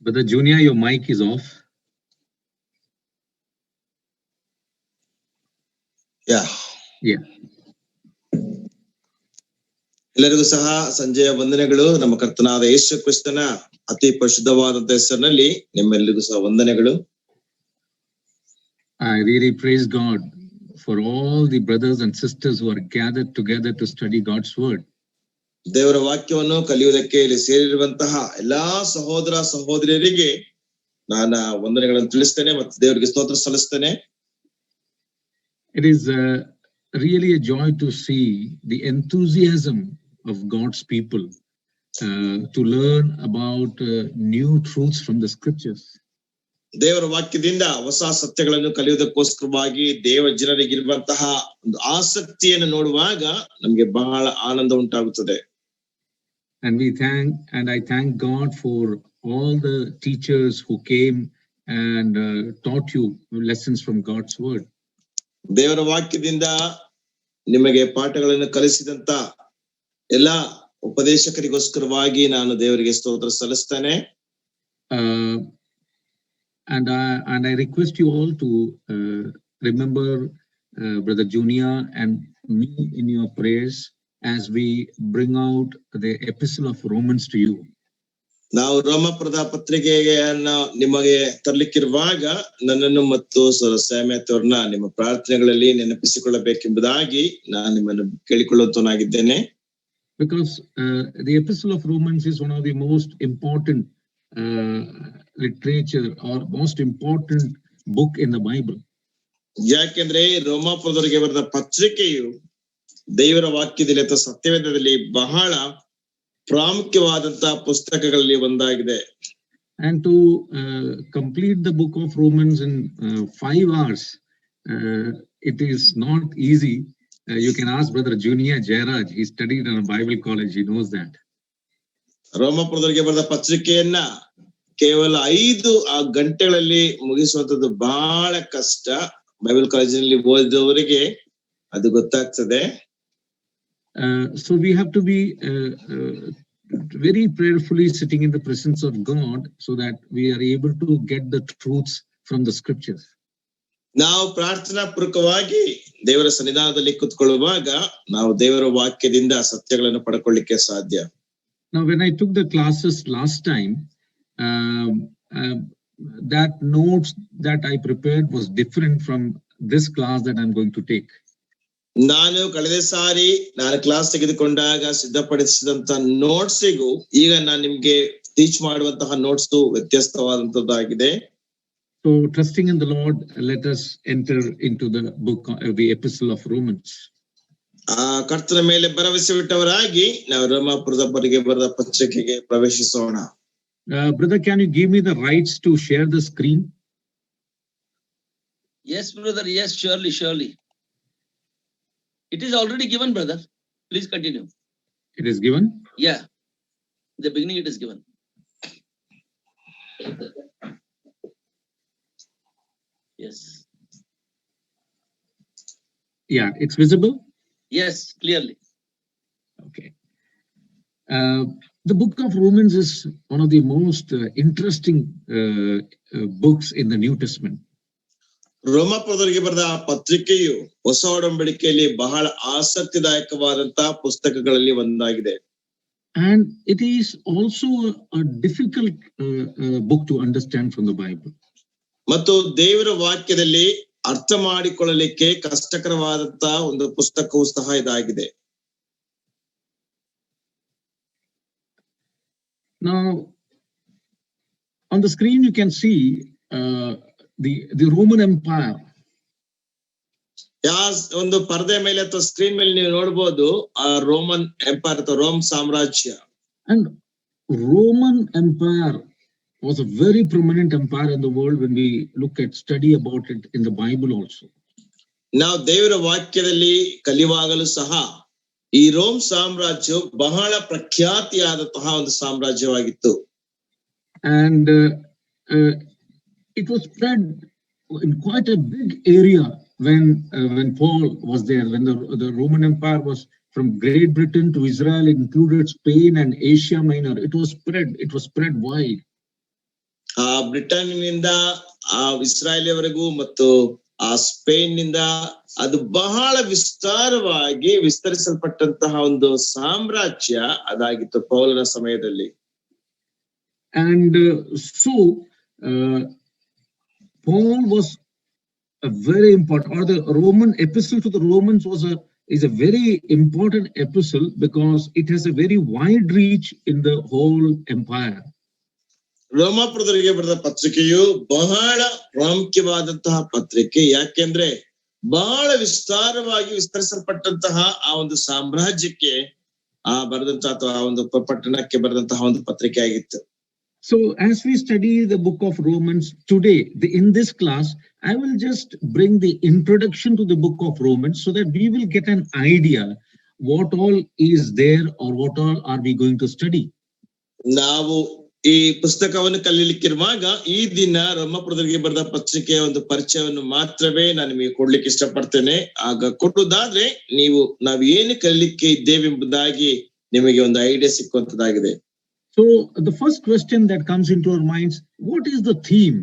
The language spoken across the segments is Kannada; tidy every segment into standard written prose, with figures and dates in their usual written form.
Brother Junior, your mic is off. Yeah. Yeah. ಎಲ್ಲರಿಗೂ ಸಹ ಸಂಜೆಯ ವಂದನೆಗಳು. ನಮ್ಮ ಕರ್ತನಾದ ಯೇಸು ಕ್ರಿಸ್ತನ ಅತಿ ಪರಿಶುದ್ಧವಾದಂತ ಹೆಸರಿನಲ್ಲಿ ನಿಮ್ಮೆಲ್ಲರಿಗೂ ಸಹ ವಂದನೆಗಳು. I really praise God for all the brothers and sisters who are gathered together to study God's word. ದೇವರ ವಾಕ್ಯವನ್ನು ಕಲಿಯುವುದಕ್ಕೆ ಇಲ್ಲಿ ಸೇರಿರುವಂತಹ ಎಲ್ಲಾ ಸಹೋದರ ಸಹೋದರಿಯರಿಗೆ ನಾನು ವಂದನೆಗಳನ್ನು ತಿಳಿಸ್ತೇನೆ ಮತ್ತು ದೇವರಿಗೆ ಸ್ತೋತ್ರ ಸಲ್ಲಿಸ್ತೇನೆ. It is really a joy to see the enthusiasm of God's people to learn about new truths from the scriptures. ದೇವರ ವಾಕ್ಯದಿಂದ ಹೊಸ ಸತ್ಯಗಳನ್ನು ಕಲಿಯುವುದಕ್ಕೋಸ್ಕರವಾಗಿ ದೇವ ಜನರಿಗಿರುವಂತಹ ಒಂದು ಆಸಕ್ತಿಯನ್ನು ನೋಡುವಾಗ ನಮಗೆ ಬಹಳ ಆನಂದ ಉಂಟಾಗುತ್ತದೆ. And I thank God for all the teachers who came and taught you lessons from God's word. ದೇವರ ವಾಕ್ಯದಿಂದ ನಿಮಗೆ ಪಾಠಗಳನ್ನು ಕಲಿಸಿದಂತ ಎಲ್ಲಾ ಉಪದೇಶಕರಿಗೋಸ್ಕರವಾಗಿ ನಾನು ದೇವರಿಗೆ ಸ್ತೋತ್ರ ಸಲ್ಲಿಸ್ತೇನೆ. And I request you all to remember Brother Junior and me in your prayers as we bring out the epistle of Romans to you. ನಾವು ರೋಮಪುರದ ಪತ್ರಿಕೆಯನ್ನು ನಿಮಗೆ ತರಲಿಕ್ಕಿರುವಾಗ ನನ್ನನ್ನು ಮತ್ತು ಸರ್ ಸ್ಯಾಮ್ಯತ್ ಅವರನ್ನ ನಿಮ್ಮ ಪ್ರಾರ್ಥನೆಗಳಲ್ಲಿ ನೆನಪಿಸಿಕೊಳ್ಳಬೇಕೆಂಬುದಾಗಿ ನಾನು ನಿಮ್ಮನ್ನು ಕೇಳಿಕೊಳ್ಳುತ್ತನಾಗಿದ್ದೇನೆ. Because the epistle of Romans is one of the most important literature or most important book in the Bible. ಯಾಕೆಂದ್ರೆ ರೋಮಾಪುರದವರಿಗೆ ಬರೆದ ಪತ್ರಿಕೆಯು ದೇವರ ವಾಕ್ಯದಲ್ಲಿ ಅಥವಾ ಸತ್ಯವೇದದಲ್ಲಿ ಬಹಳ ಪ್ರಾಮುಖ್ಯವಾದಂತಹ ಪುಸ್ತಕಗಳಲ್ಲಿ ಒಂದಾಗಿದೆ. And to complete the book of Romans in 5 hours, it is not easy. You can ask Brother Junior Jairaj. He studied in a Bible college. He knows that. ರೋಮಾಪುರದವರಿಗೆ ಬರೆದ ಪತ್ರಿಕೆಯನ್ನ ಕೇವಲ 5 ಗಂಟೆಗಳಲ್ಲಿ ಮುಗಿಸುವಂತದ್ದು ಬಹಳ ಕಷ್ಟ. ಬೈಬಲ್ ಕಾಲೇಜಿನಲ್ಲಿ ಓದಿದವರಿಗೆ ಅದು ಗೊತ್ತಾಗ್ತದೆ. So we have to be very prayerfully sitting in the presence of God so that we are able to get the truths from the scriptures. ನಾವು ಪ್ರಾರ್ಥನಾ ಪೂರ್ವಕವಾಗಿ ದೇವರ ಸನ್ನಿಧಾನದಲ್ಲಿ ಕೂತ್ಕೊಳ್ಳುವಾಗ ನಾವು ದೇವರ ವಾಕ್ಯದಿಂದ ಸತ್ಯಗಳನ್ನು ಪಡ್ಕೊಳ್ಳಿಕ್ಕೆ ಸಾಧ್ಯ. Now when I took the classes last time, that notes that I prepared was different from this class that I'm going to take. ನಾನು ಕಳೆದ ಸಾರಿ ನಾನು ಕ್ಲಾಸ್ ತೆಗೆದುಕೊಂಡಾಗ ಸಿದ್ಧಪಡಿಸಿದಂತ ನೋಟ್ಸಿಗೂ ಈಗ ನಾನು ನಿಮ್ಗೆ ಟೀಚ್ ಮಾಡುವಂತಹ notes ವ್ಯತ್ಯಸ್ತವಾದಂತದ್ದಾಗಿದೆ. So trusting in the Lord, let us enter into the book of the epistle of Romans. ಕರ್ತನ ಮೇಲೆ ಭರವಸೆ ಬಿಟ್ಟವರಾಗಿ ನಾವು ರೋಮಾಪುರದವರಿಗೆ ಬರೆದ ಪತ್ರಿಕೆಗೆ ಪ್ರವೇಶಿಸೋಣ. Brother, can you give me the rights to share the screen? Yes, brother. Yes, surely. It is already given, brother. Please continue. It is given? Yeah. In the beginning, it is given. Yes. Yeah, it's visible? Yes, clearly. Okay. The book of Romans is one of the most interesting books in the New Testament. ರೋಮಾಪುರದವರಿಗೆ ಬರೆದ ಪತ್ರಿಕೆಯು ಹೊಸ ಒಡಂಬಡಿಕೆಯಲ್ಲಿ ಬಹಳ ಆಸಕ್ತಿದಾಯಕವಾದಂತಹ ಪುಸ್ತಕಗಳಲ್ಲಿ ಒಂದಾಗಿದೆ. And it is also a difficult book to understand from the Bible. ಮತ್ತು ದೇವರ ವಾಕ್ಯದಲ್ಲಿ ಅರ್ಥ ಮಾಡಿಕೊಳ್ಳಲಿಕ್ಕೆ ಕಷ್ಟಕರವಾದಂತಹ ಒಂದು ಪುಸ್ತಕವೂ ಸಹ ಇದಾಗಿದೆ. Now, on the screen you can see the Roman Empire. ಒಂದು ಪರದೆ ಮೇಲೆ ಅಥವಾ ಸ್ಕ್ರೀನ್ ಮೇಲೆ ನೀವು ನೋಡಬಹುದು ಆ ರೋಮನ್ ಎಂಪೈರ್ ಅಥವಾ ರೋಮ್ ಸಾಮ್ರಾಜ್ಯ. And Roman Empire was a very prominent empire in the world when we study about it in the Bible also. ನಾವು ದೇವರ ವಾಕ್ಯದಲ್ಲಿ ಕಲಿಯುವಾಗಲೂ ಸಹ ಈ ರೋಮ್ ಸಾಮ್ರಾಜ್ಯವು ಬಹಳ ಪ್ರಖ್ಯಾತಿಯಾದಂತಹ ಒಂದು ಸಾಮ್ರಾಜ್ಯವಾಗಿತ್ತು. And it was spread in quite a big area when Paul was there, when the Roman Empire was from Great Britain to Israel, it included Spain and Asia Minor. It was spread wide. ಬ್ರಿಟನ್ನಿಂದ ಇಸ್ರಾಯೇಲ್ವರೆಗೂ ಮತ್ತು ಸ್ಪೇನ್ ನಿಂದ ಅದು ಬಹಳ ವಿಸ್ತಾರವಾಗಿ ವಿಸ್ತರಿಸಲ್ಪಟ್ಟಂತಹ ಒಂದು ಸಾಮ್ರಾಜ್ಯ ಅದಾಗಿತ್ತು ಪೌಲನ ಸಮಯದಲ್ಲಿ. And so Paul was a very important, or the Roman epistle to the Romans is a very important epistle because it has a very wide reach in the whole empire. ರೋಮಾಪುರದವರಿಗೆ ಬರೆದ ಪತ್ರಿಕೆಯು ಬಹಳ ಪ್ರಾಮುಖ್ಯವಾದಂತಹ ಪತ್ರಿಕೆ. ಯಾಕೆಂದ್ರೆ ಬಹಳ ವಿಸ್ತಾರವಾಗಿ ವಿಸ್ತರಿಸಲ್ಪಟ್ಟಂತಹ ಆ ಒಂದು ಸಾಮ್ರಾಜ್ಯಕ್ಕೆ ಬರೆದಂತಹ ಅಥವಾ ಆ ಒಂದು ಪಟ್ಟಣಕ್ಕೆ ಬರೆದಂತಹ ಒಂದು ಪತ್ರಿಕೆ ಆಗಿತ್ತು. So as we study the book of Romans today, in this class, I will just bring the introduction to the book of Romans so that we will get an idea what all is there or what all are we going to study. ನಾವು ಈ ಪುಸ್ತಕವನ್ನು ಕಲಿಯಲಿಕ್ಕಿರುವಾಗ ಈ ದಿನ ರೋಮಾಪುರದವರಿಗೆ ಬರೆದ ಪತ್ರಿಕೆಯ ಒಂದು ಪರಿಚಯವನ್ನು ಮಾತ್ರವೇ ನಾನು ನಿಮಗೆ ಕೊಡ್ಲಿಕ್ಕೆ ಇಷ್ಟಪಡ್ತೇನೆ. ಆಗ ಕೊಟ್ಟುದಾದ್ರೆ ನಾವು ಏನು ಕಲಿಯಲಿಕ್ಕೆ ಇದ್ದೇವೆ ಎಂಬುದಾಗಿ ನಿಮಗೆ ಒಂದು idea ಸಿಕ್ಕುವಂತದ್ದಾಗಿದೆ. So the first question that comes into our minds, what is the theme?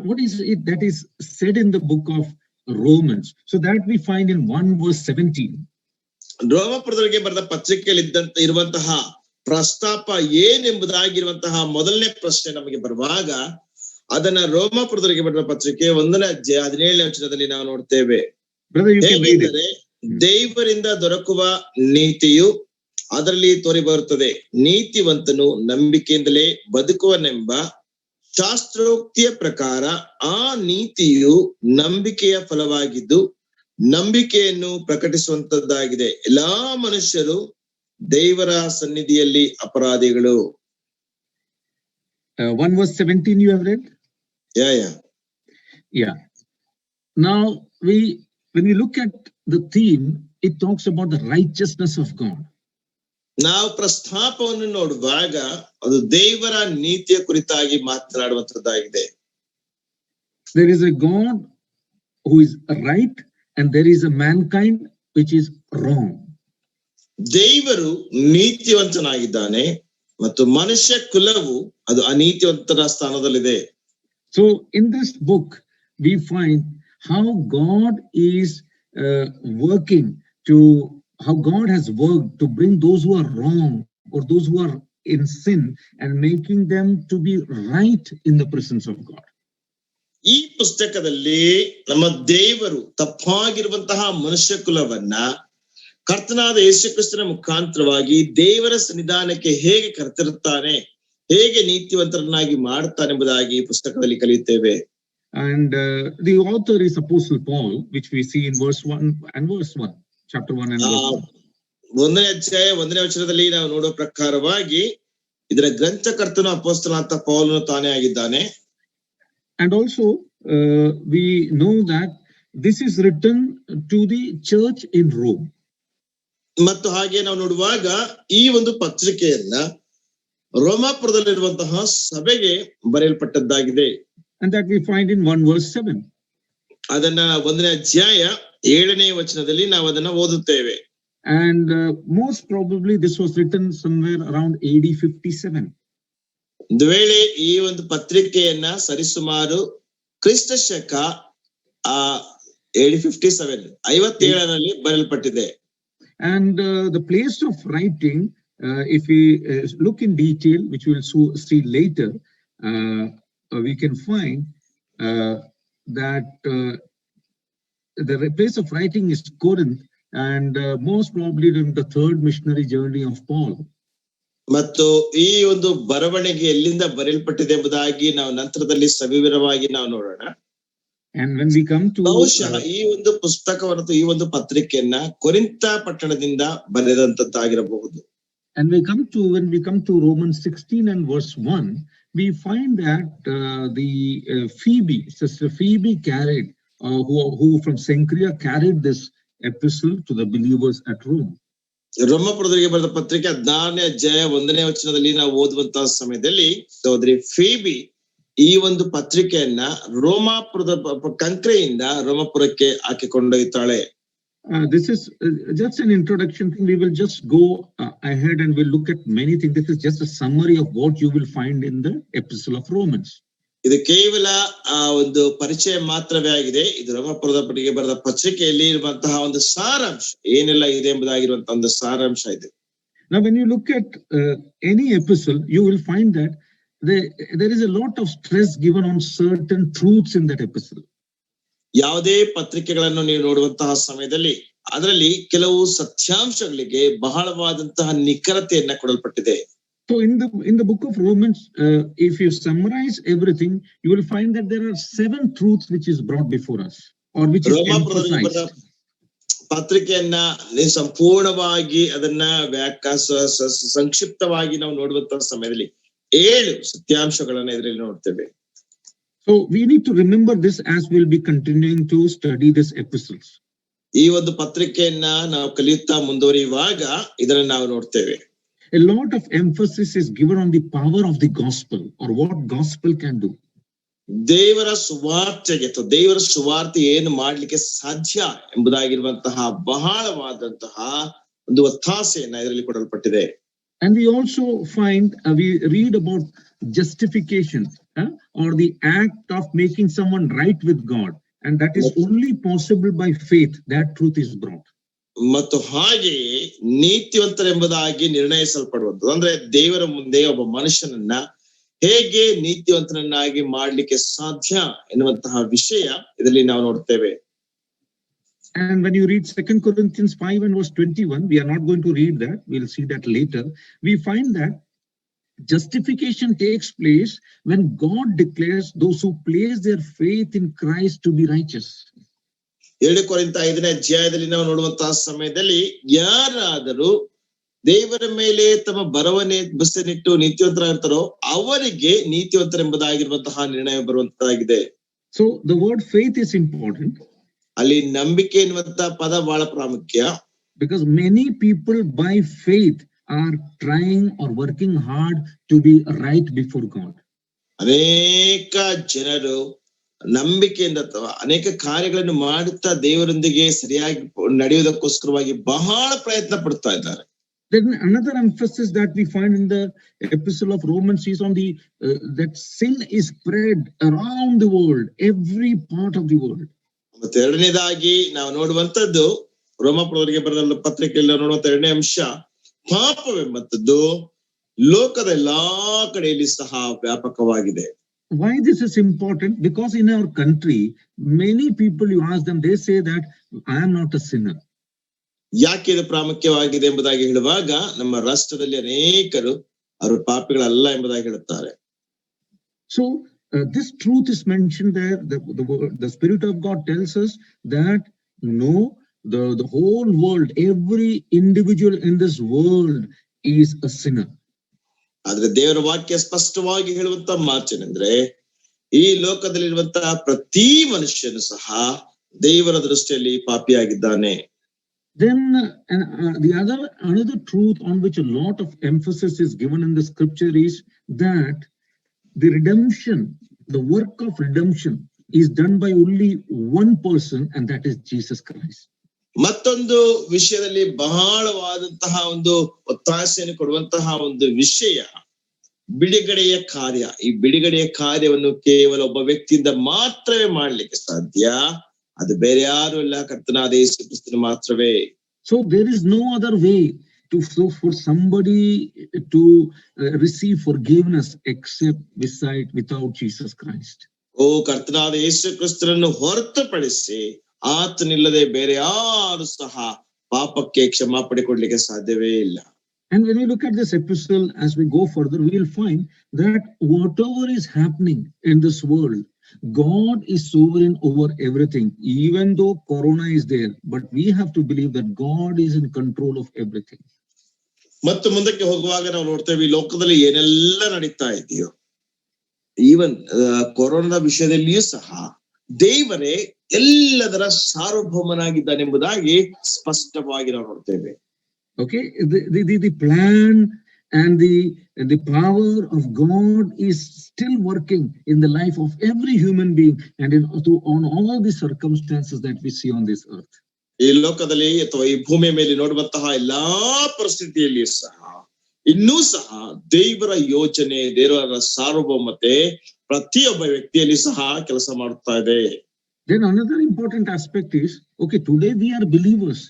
What is it that is said in the book of Romans? So that we find in 1 verse 17. ರೋಮಾಪುರದವರಿಗೆ ಬರೆದ ಪತ್ರಿಕೆಯಲ್ಲಿ ಇರುವಂತಹ ಪ್ರಸ್ತಾಪ ಏನೆಂಬುದಾಗಿರುವಂತಹ ಮೊದಲನೇ ಪ್ರಶ್ನೆ ನಮಗೆ ಬರುವಾಗ ಅದನ್ನ ರೋಮಾಪುರದವರಿಗೆ ಬರೆದ ಪತ್ರಿಕೆ 1ನೇ ಅಧ್ಯಾಯ 17ನೇ ವಚನದಲ್ಲಿ ನಾವು ನೋಡ್ತೇವೆ. ಹೇಗೆಂದರೆ ದೇವರಿಂದ ದೊರಕುವ ನೀತಿಯು ಅದರಲ್ಲಿ ತೋರಿ ಬರುತ್ತದೆ. ನೀತಿವಂತನು ನಂಬಿಕೆಯಿಂದಲೇ ಬದುಕುವನೆಂಬ ಶಾಸ್ತ್ರೋಕ್ತಿಯ ಪ್ರಕಾರ ಆ ನೀತಿಯು ನಂಬಿಕೆಯ ಫಲವಾಗಿದ್ದು ನಂಬಿಕೆಯನ್ನು ಪ್ರಕಟಿಸುವಂತದ್ದಾಗಿದೆ. ಎಲ್ಲಾ ಮನುಷ್ಯರು ದೇವರ ಸನ್ನಿಧಿಯಲ್ಲಿ ಅಪರಾಧಿಗಳು. 1 verse 17 you have read? Yeah. Now when we look at the theme, it talks about the righteousness of God. ನಾವು ಪ್ರಸ್ತಾಪವನ್ನು ನೋಡುವಾಗ ಅದು ದೇವರ ನೀತಿಯ ಕುರಿತಾಗಿ ಮಾತನಾಡುವಂತದ್ದಾಗಿದೆ. There is a God who is right and there is a mankind which is wrong. ದೇವರು ನೀತಿವಂತನಾಗಿದ್ದಾನೆ ಮತ್ತು ಮನುಷ್ಯ ಕುಲವು ಅದು ಅನೀತಿವಂತರ ಸ್ಥಾನದಲ್ಲಿದೆ. So in this book we find how God is working how God has worked to bring those who are wrong or those who are in sin and making them to be right in the presence of God. ಈ ಪುಸ್ತಕದಲ್ಲಿ ನಮ್ಮ ದೇವರು ತಪ್ಪಾಗಿರುವಂತಹ ಮನುಷ್ಯ ಕುಲವನ್ನ ಕರ್ತನಾದ ಯೇಸು ಕ್ರಿಸ್ತನ ಮುಖಾಂತರವಾಗಿ ದೇವರ ಸನ್ನಿಧಾನಕ್ಕೆ ಹೇಗೆ ಕರೆತರುತ್ತಾನೆ, ಹೇಗೆ ನೀತಿವಂತರನ್ನಾಗಿ ಮಾಡ್ತಾನೆ ಎಂಬುದಾಗಿ ಈ ಪುಸ್ತಕದಲ್ಲಿ ಕಲಿಯುತ್ತೇವೆ. And the author is Apostle Paul, which we see in verse 1 and verse 1. Chapter 1 and verse 1. 1ನೇ ಅಧ್ಯಾಯ 1ನೇ ವಚನದಲ್ಲಿ ನಾವು ನೋಡುವ ಪ್ರಕಾರವಾಗಿ ಇದರ ಗ್ರಂಥಕರ್ತನು ಅಪೊಸ್ತಲನಾದ ಪೌಲನು ತಾನೇ ಆಗಿದ್ದಾನೆ. And also we know that this is written to the church in Rome. ಮತ್ತು ಹಾಗೆ ನಾವು ನೋಡುವಾಗ ಈ ಒಂದು ಪತ್ರಿಕೆಯನ್ನ ರೋಮಾಪುರದಲ್ಲಿರುವಂತಹ ಸಭೆಗೆ ಬರೆಯಲ್ಪಟ್ಟದ್ದಾಗಿದೆ. And that we find in 1 verse 7. ಅದನ್ನ 1ನೇ ಅಧ್ಯಾಯ 7ನೇ ವಚನದಲ್ಲಿ ನಾವು ಅದನ್ನ ಓದುತ್ತೇವೆ. And most probably this was written somewhere around AD 57. ಒಂದು ವೇಳೆ ಈ ಒಂದು ಪತ್ರಿಕೆಯನ್ನ ಸರಿಸುಮಾರು ಕ್ರಿಸ್ತ ಶಕ AD 57 57ರಲ್ಲಿ ಬರೆಯಲ್ಪಟ್ಟಿದೆ. And the place of writing, if we look in detail, which we will see later, we can find that the place of writing is Corinth, and most probably during the third missionary journey of Paul. ಮತ್ತು ಈ ಒಂದು ಬರವಣಿಗೆ ಎಲ್ಲಿಂದ ಬರೆಯಲ್ಪಟ್ಟಿದೆ ಎಂಬುದಾಗಿ ನಾವು ನಂತರದಲ್ಲಿ ಸವಿವರವಾಗಿ ನಾವು ನೋಡೋಣ. And when we come to ಬಹುಶಃ ಈ ಒಂದು ಪುಸ್ತಕವನ್ನು ಈ ಒಂದು ಪತ್ರಿಕೆಯನ್ನ ಕೊರಿಂಥ ಪಟ್ಟಣದಿಂದ ಬರೆದಂತದ್ದಾಗಿರಬಹುದು. And when we come to Romans 16 and verse 1, we find that Sister Phoebe carried, who from Cenchrea carried this epistle to the believers at Rome. ರೋಮಾಪುರದವರಿಗೆ ಬರೆದ ಪತ್ರಿಕೆ 16ನೇ ಅಧ್ಯಾಯ 1ನೇ ವಚನದಲ್ಲಿ ನಾವು ಓದುವಂತಹ ಸಮಯದಲ್ಲಿ ಸಹೋದರಿ ಫೀಬಿ ಈ ಒಂದು ಪತ್ರಿಕೆಯನ್ನ ರೋಮಾಪುರದ ಕಂಕ್ರೆಯಿಂದ ರೋಮಾಪುರಕ್ಕೆ ಆಕೆ ಕೊಂಡೊಯ್ತಾಳೆ. This is just an introduction thing. We will just go ahead and we'll look at many things. This is just a summary of what you will find in the Epistle of Romans. ಇದು ಕೇವಲ ಒಂದು ಪರಿಚಯ ಮಾತ್ರವೇ ಆಗಿದೆ. ಇದು ರೋಮಾಪುರದವರಿಗೆ ಬರೆದ ಪತ್ರಿಕೆಯಲ್ಲಿ ಇರುವಂತಹ ಒಂದು ಸಾರಾಂಶ, ಏನೆಲ್ಲ ಇದೆ ಎಂಬುದಾಗಿರುವಂತಹ ಒಂದು ಸಾರಾಂಶ ಇದೆ. Now, when you look at any epistle, you will find that there is a lot of stress given on certain truths in that epistle. ಯಾವುದೇ ಪತ್ರಿಕೆಗಳನ್ನು ನೀವು ನೋಡುವಂತಹ ಸಮಯದಲ್ಲಿ ಅದರಲ್ಲಿ ಕೆಲವು ಸತ್ಯಾಂಶಗಳಿಗೆ ಬಹಳವಾದಂತಹ ನಿಖರತೆಯನ್ನ ಕೊಡಲ್ಪಟ್ಟಿದೆ. So in the book of Romans, if you summarize everything, you will find that there are 7 truths which is brought before us, or which is emphasized. ಪತ್ರಿಕೆಯನ್ನ ಸಂಪೂರ್ಣವಾಗಿ ಅದನ್ನ ಸಂಕ್ಷಿಪ್ತವಾಗಿ ನಾವು ನೋಡುವಂತಹ ಸಮಯದಲ್ಲಿ 7 ಸತ್ಯಾಂಶಗಳನ್ನ ಇದರಲ್ಲಿ ನೋಡ್ತೇವೆ. So we need to remember this as we'll be continuing to study these epistles. ಈ ಒಂದು ಪತ್ರಿಕೆಯನ್ನ ನಾವು ಕಲಿಯುತ್ತಾ ಮುಂದುವರಿಯುವಾಗ ಇದನ್ನ ನಾವು ನೋಡ್ತೇವೆ. A lot of emphasis is given on the power of the gospel, or what gospel can do. ದೇವರ ಸುವಾರ್ತೆಗೆ ಅಥವಾ ದೇವರ ಸುವಾರ್ತೆ ಏನು ಮಾಡ್ಲಿಕ್ಕೆ ಸಾಧ್ಯ ಎಂಬುದಾಗಿರುವಂತಹ ಬಹಳವಾದಂತಹ ಒಂದು ಒತ್ತಾಸೆಯನ್ನ ಇದರಲ್ಲಿ ಕೊಡಲ್ಪಟ್ಟಿದೆ. And we also find we read about justification, or the act of making someone right with God, and that is only possible by faith. That truth is brought. ಮತ್ತು ಹಾಗೆಯೇ ನೀತಿವಂತರೆಂಬುದಾಗಿ ನಿರ್ಣಯಿಸಲ್ಪಡುವಂಥದ್ದು, ಅಂದ್ರೆ ದೇವರ ಮುಂದೆ ಒಬ್ಬ ಮನುಷ್ಯನನ್ನ ಹೇಗೆ ನೀತಿವಂತನನ್ನಾಗಿ ಮಾಡ್ಲಿಕ್ಕೆ ಸಾಧ್ಯ ಎನ್ನುವಂತಹ ವಿಷಯ ಇದರಲ್ಲಿ ನಾವು ನೋಡ್ತೇವೆ. And when you read 2 Corinthians 5 and verse 21, we are not going to read that, we'll see that later. We find that justification takes place when God declares those who place their faith in Christ to be righteous. 2 ಕೊರಿಂಥ 5ನೇ ಅಧ್ಯಾಯದಲ್ಲಿ ನಾವು ನೋಡುವಂತಹ ಸಮಯದಲ್ಲಿ ಯಾರಾದರೂ ದೇವರ ಮೇಲೆ ತಮ್ಮ ಭರವಸೆನಿಟ್ಟು ನೀತಿವಂತರಾಗಿರ್ತಾರೋ ಅವರಿಗೆ ನೀತಿವಂತರೆಂಬುದಾಗಿರುವಂತಹ ನಿರ್ಣಯ ಬರುವಂತದ್ದಾಗಿದೆ. So the word faith is important. ಅಲ್ಲಿ ನಂಬಿಕೆ ಎನ್ನುವಂತಹ ಪದ ಬಹಳ ಪ್ರಾಮುಖ್ಯ. Because many people by faith are trying or working hard to be right before God. ಅನೇಕ ಜನರು ನಂಬಿಕೆಯಿಂದ ಅಥವಾ ಅನೇಕ ಕಾರ್ಯಗಳನ್ನು ಮಾಡುತ್ತಾ ದೇವರೊಂದಿಗೆ ಸರಿಯಾಗಿ ನಡೆಯುವುದಕ್ಕೋಸ್ಕರವಾಗಿ ಬಹಳ ಪ್ರಯತ್ನ ಪಡ್ತಾ ಇದ್ದಾರೆ. Then another emphasis that we find in the epistle of Romans is on the that sin is spread around the world, every part of the world. ಮತ್ತೆ ಎರಡನೇದಾಗಿ ನಾವು ನೋಡುವಂತದ್ದು ರೋಮಾಪುರವರಿಗೆ ಬರೆದ ಪತ್ರಿಕೆಯಲ್ಲಿ ನೋಡುವಂತ ಎರಡನೇ ಅಂಶ, ಪಾಪವೆಂಬಂತದ್ದು ಲೋಕದ ಎಲ್ಲಾ ಕಡೆಯಲ್ಲಿ ಸಹ ವ್ಯಾಪಕವಾಗಿದೆ. Why this is important? Because in our country, many people, you ask them, they say that I am not a sinner. ಯಾಕೆ ಇದು ಪ್ರಾಮುಖ್ಯವಾಗಿದೆ ಎಂಬುದಾಗಿ ಹೇಳುವಾಗ ನಮ್ಮ ರಾಷ್ಟ್ರದಲ್ಲಿ ಅನೇಕರು ಅವರು ಪಾಪಿಗಳಲ್ಲ ಎಂಬುದಾಗಿ ಹೇಳುತ್ತಾರೆ. So this truth is mentioned there. The Spirit of God tells us that no, the whole world, every individual in this world is a sinner. ಆದ್ರೆ ದೇವರ ವಾಕ್ಯ ಸ್ಪಷ್ಟವಾಗಿ ಹೇಳುವಂತ ಮಾತೇನೆಂದ್ರೆ ಈ ಲೋಕದಲ್ಲಿರುವಂತಹ ಪ್ರತಿ ಮನುಷ್ಯನು ಸಹ ದೇವರ ದೃಷ್ಟಿಯಲ್ಲಿ ಪಾಪಿಯಾಗಿದ್ದಾನೆ. Then another truth on which a lot of emphasis is given in the scripture is that the redemption, the work of redemption is done by only one person, and that is Jesus Christ. ಮತ್ತೊಂದು ವಿಷಯದಲ್ಲಿ ಬಹಳವಾದಂತಹ ಒಂದು ಒತ್ತಾಸೆಯನ್ನು ಕೊಡುವಂತಹ ಒಂದು ವಿಷಯ ಬಿಡುಗಡೆಯ ಕಾರ್ಯ. ಈ ಬಿಡುಗಡೆಯ ಕಾರ್ಯವನ್ನು ಕೇವಲ ಒಬ್ಬ ವ್ಯಕ್ತಿಯಿಂದ ಮಾತ್ರವೇ ಮಾಡ್ಲಿಕ್ಕೆ ಸಾಧ್ಯ. ಅದು ಬೇರೆ ಯಾರು ಇಲ್ಲ, ಕರ್ತನಾದ ಯೇಸು ಕ್ರಿಸ್ತನು ಮಾತ್ರವೇ. So there is no other way for somebody to receive forgiveness except without Jesus Christ. ಓ ಕರ್ತನಾದ ಯೇಸು ಕ್ರಿಸ್ತನನ್ನು ಹೊರತುಪಡಿಸಿ ಆತನಿಲ್ಲದೆ ಬೇರೆ ಯಾರು ಸಹ ಪಾಪಕ್ಕೆ ಕ್ಷಮಾಪಣೆ ಕೊಡ್ಲಿಕ್ಕೆ ಸಾಧ್ಯವೇ ಇಲ್ಲ. And when we look at this epistle, as we go further, we will find that whatever is happening in this world, God is sovereign over everything, even though Corona is there. But we have to believe that God is in control of everything. ಮತ್ತು ಮುಂದಕ್ಕೆ ಹೋಗುವಾಗ ನಾವು ನೋಡ್ತೇವೆ ಈ ಲೋಕದಲ್ಲಿ ಏನೆಲ್ಲ ನಡೀತಾ ಇದೆಯೋ, ಈವನ್ ಕೊರೋನಾದ ವಿಷಯದಲ್ಲಿಯೂ ಸಹ ದೇವರೇ ಎಲ್ಲದರ ಸಾರ್ವಭೌಮನಾಗಿದ್ದಾನೆಂಬುದಾಗಿ ಸ್ಪಷ್ಟವಾಗಿ ನಾವು ನೋಡ್ತೇವೆ. Okay, the plan and the power of God is still working in the life of every human being and on all the circumstances that we see on this earth. ಈ ಲೋಕದಲ್ಲಿ ಅಥವಾ ಈ ಭೂಮಿಯ ಮೇಲೆ ನೋಡುವಂತಹ ಎಲ್ಲಾ ಪರಿಸ್ಥಿತಿಯಲ್ಲಿ ಸಹ ಇನ್ನೂ ಸಹ ದೇವರ ಯೋಚನೆ, ದೇವರ ಸಾರ್ವಭೌಮತೆ ಪ್ರತಿಯೊಬ್ಬ ವ್ಯಕ್ತಿಯಲ್ಲಿ ಸಹ ಕೆಲಸ ಮಾಡುತ್ತಾ ಇದೆ. Then another important aspect is, okay, today we are believers,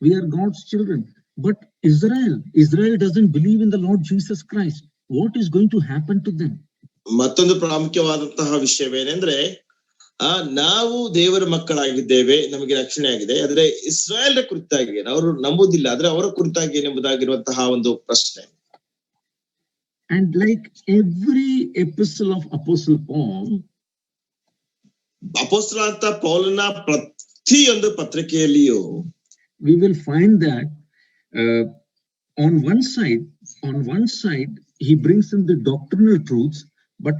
we are God's children, but Israel doesn't believe in the Lord Jesus Christ. What is going to happen to them? ಮತ್ತೊಂದು ಪ್ರಾಮುಖ್ಯವಾದಂತಹ ವಿಷಯವೇನೆಂದ್ರೆ ನಾವು ದೇವರ ಮಕ್ಕಳಾಗಿದ್ದೇವೆ, ನಮಗೆ ರಕ್ಷಣೆ ಆಗಿದೆ. ಆದ್ರೆ ಇಸ್ರಾಯೇಲ್ ಕುರಿತಾಗಿ ಅವರು ನಂಬುದಿಲ್ಲ, ಆದ್ರೆ ಅವರ ಕುರಿತಾಗಿ ಏನೆಂಬುದಾಗಿರುವಂತಹ ಒಂದು ಪ್ರಶ್ನೆ. And like every epistle of Apostle Paul, ಅಪೊಸ್ತಲನಾದ ಪೌಲನ ಪ್ರತಿಯೊಂದು ಪತ್ರಿಕೆಯಲ್ಲಿಯೂ we will find that on one side he brings in the doctrinal truths, but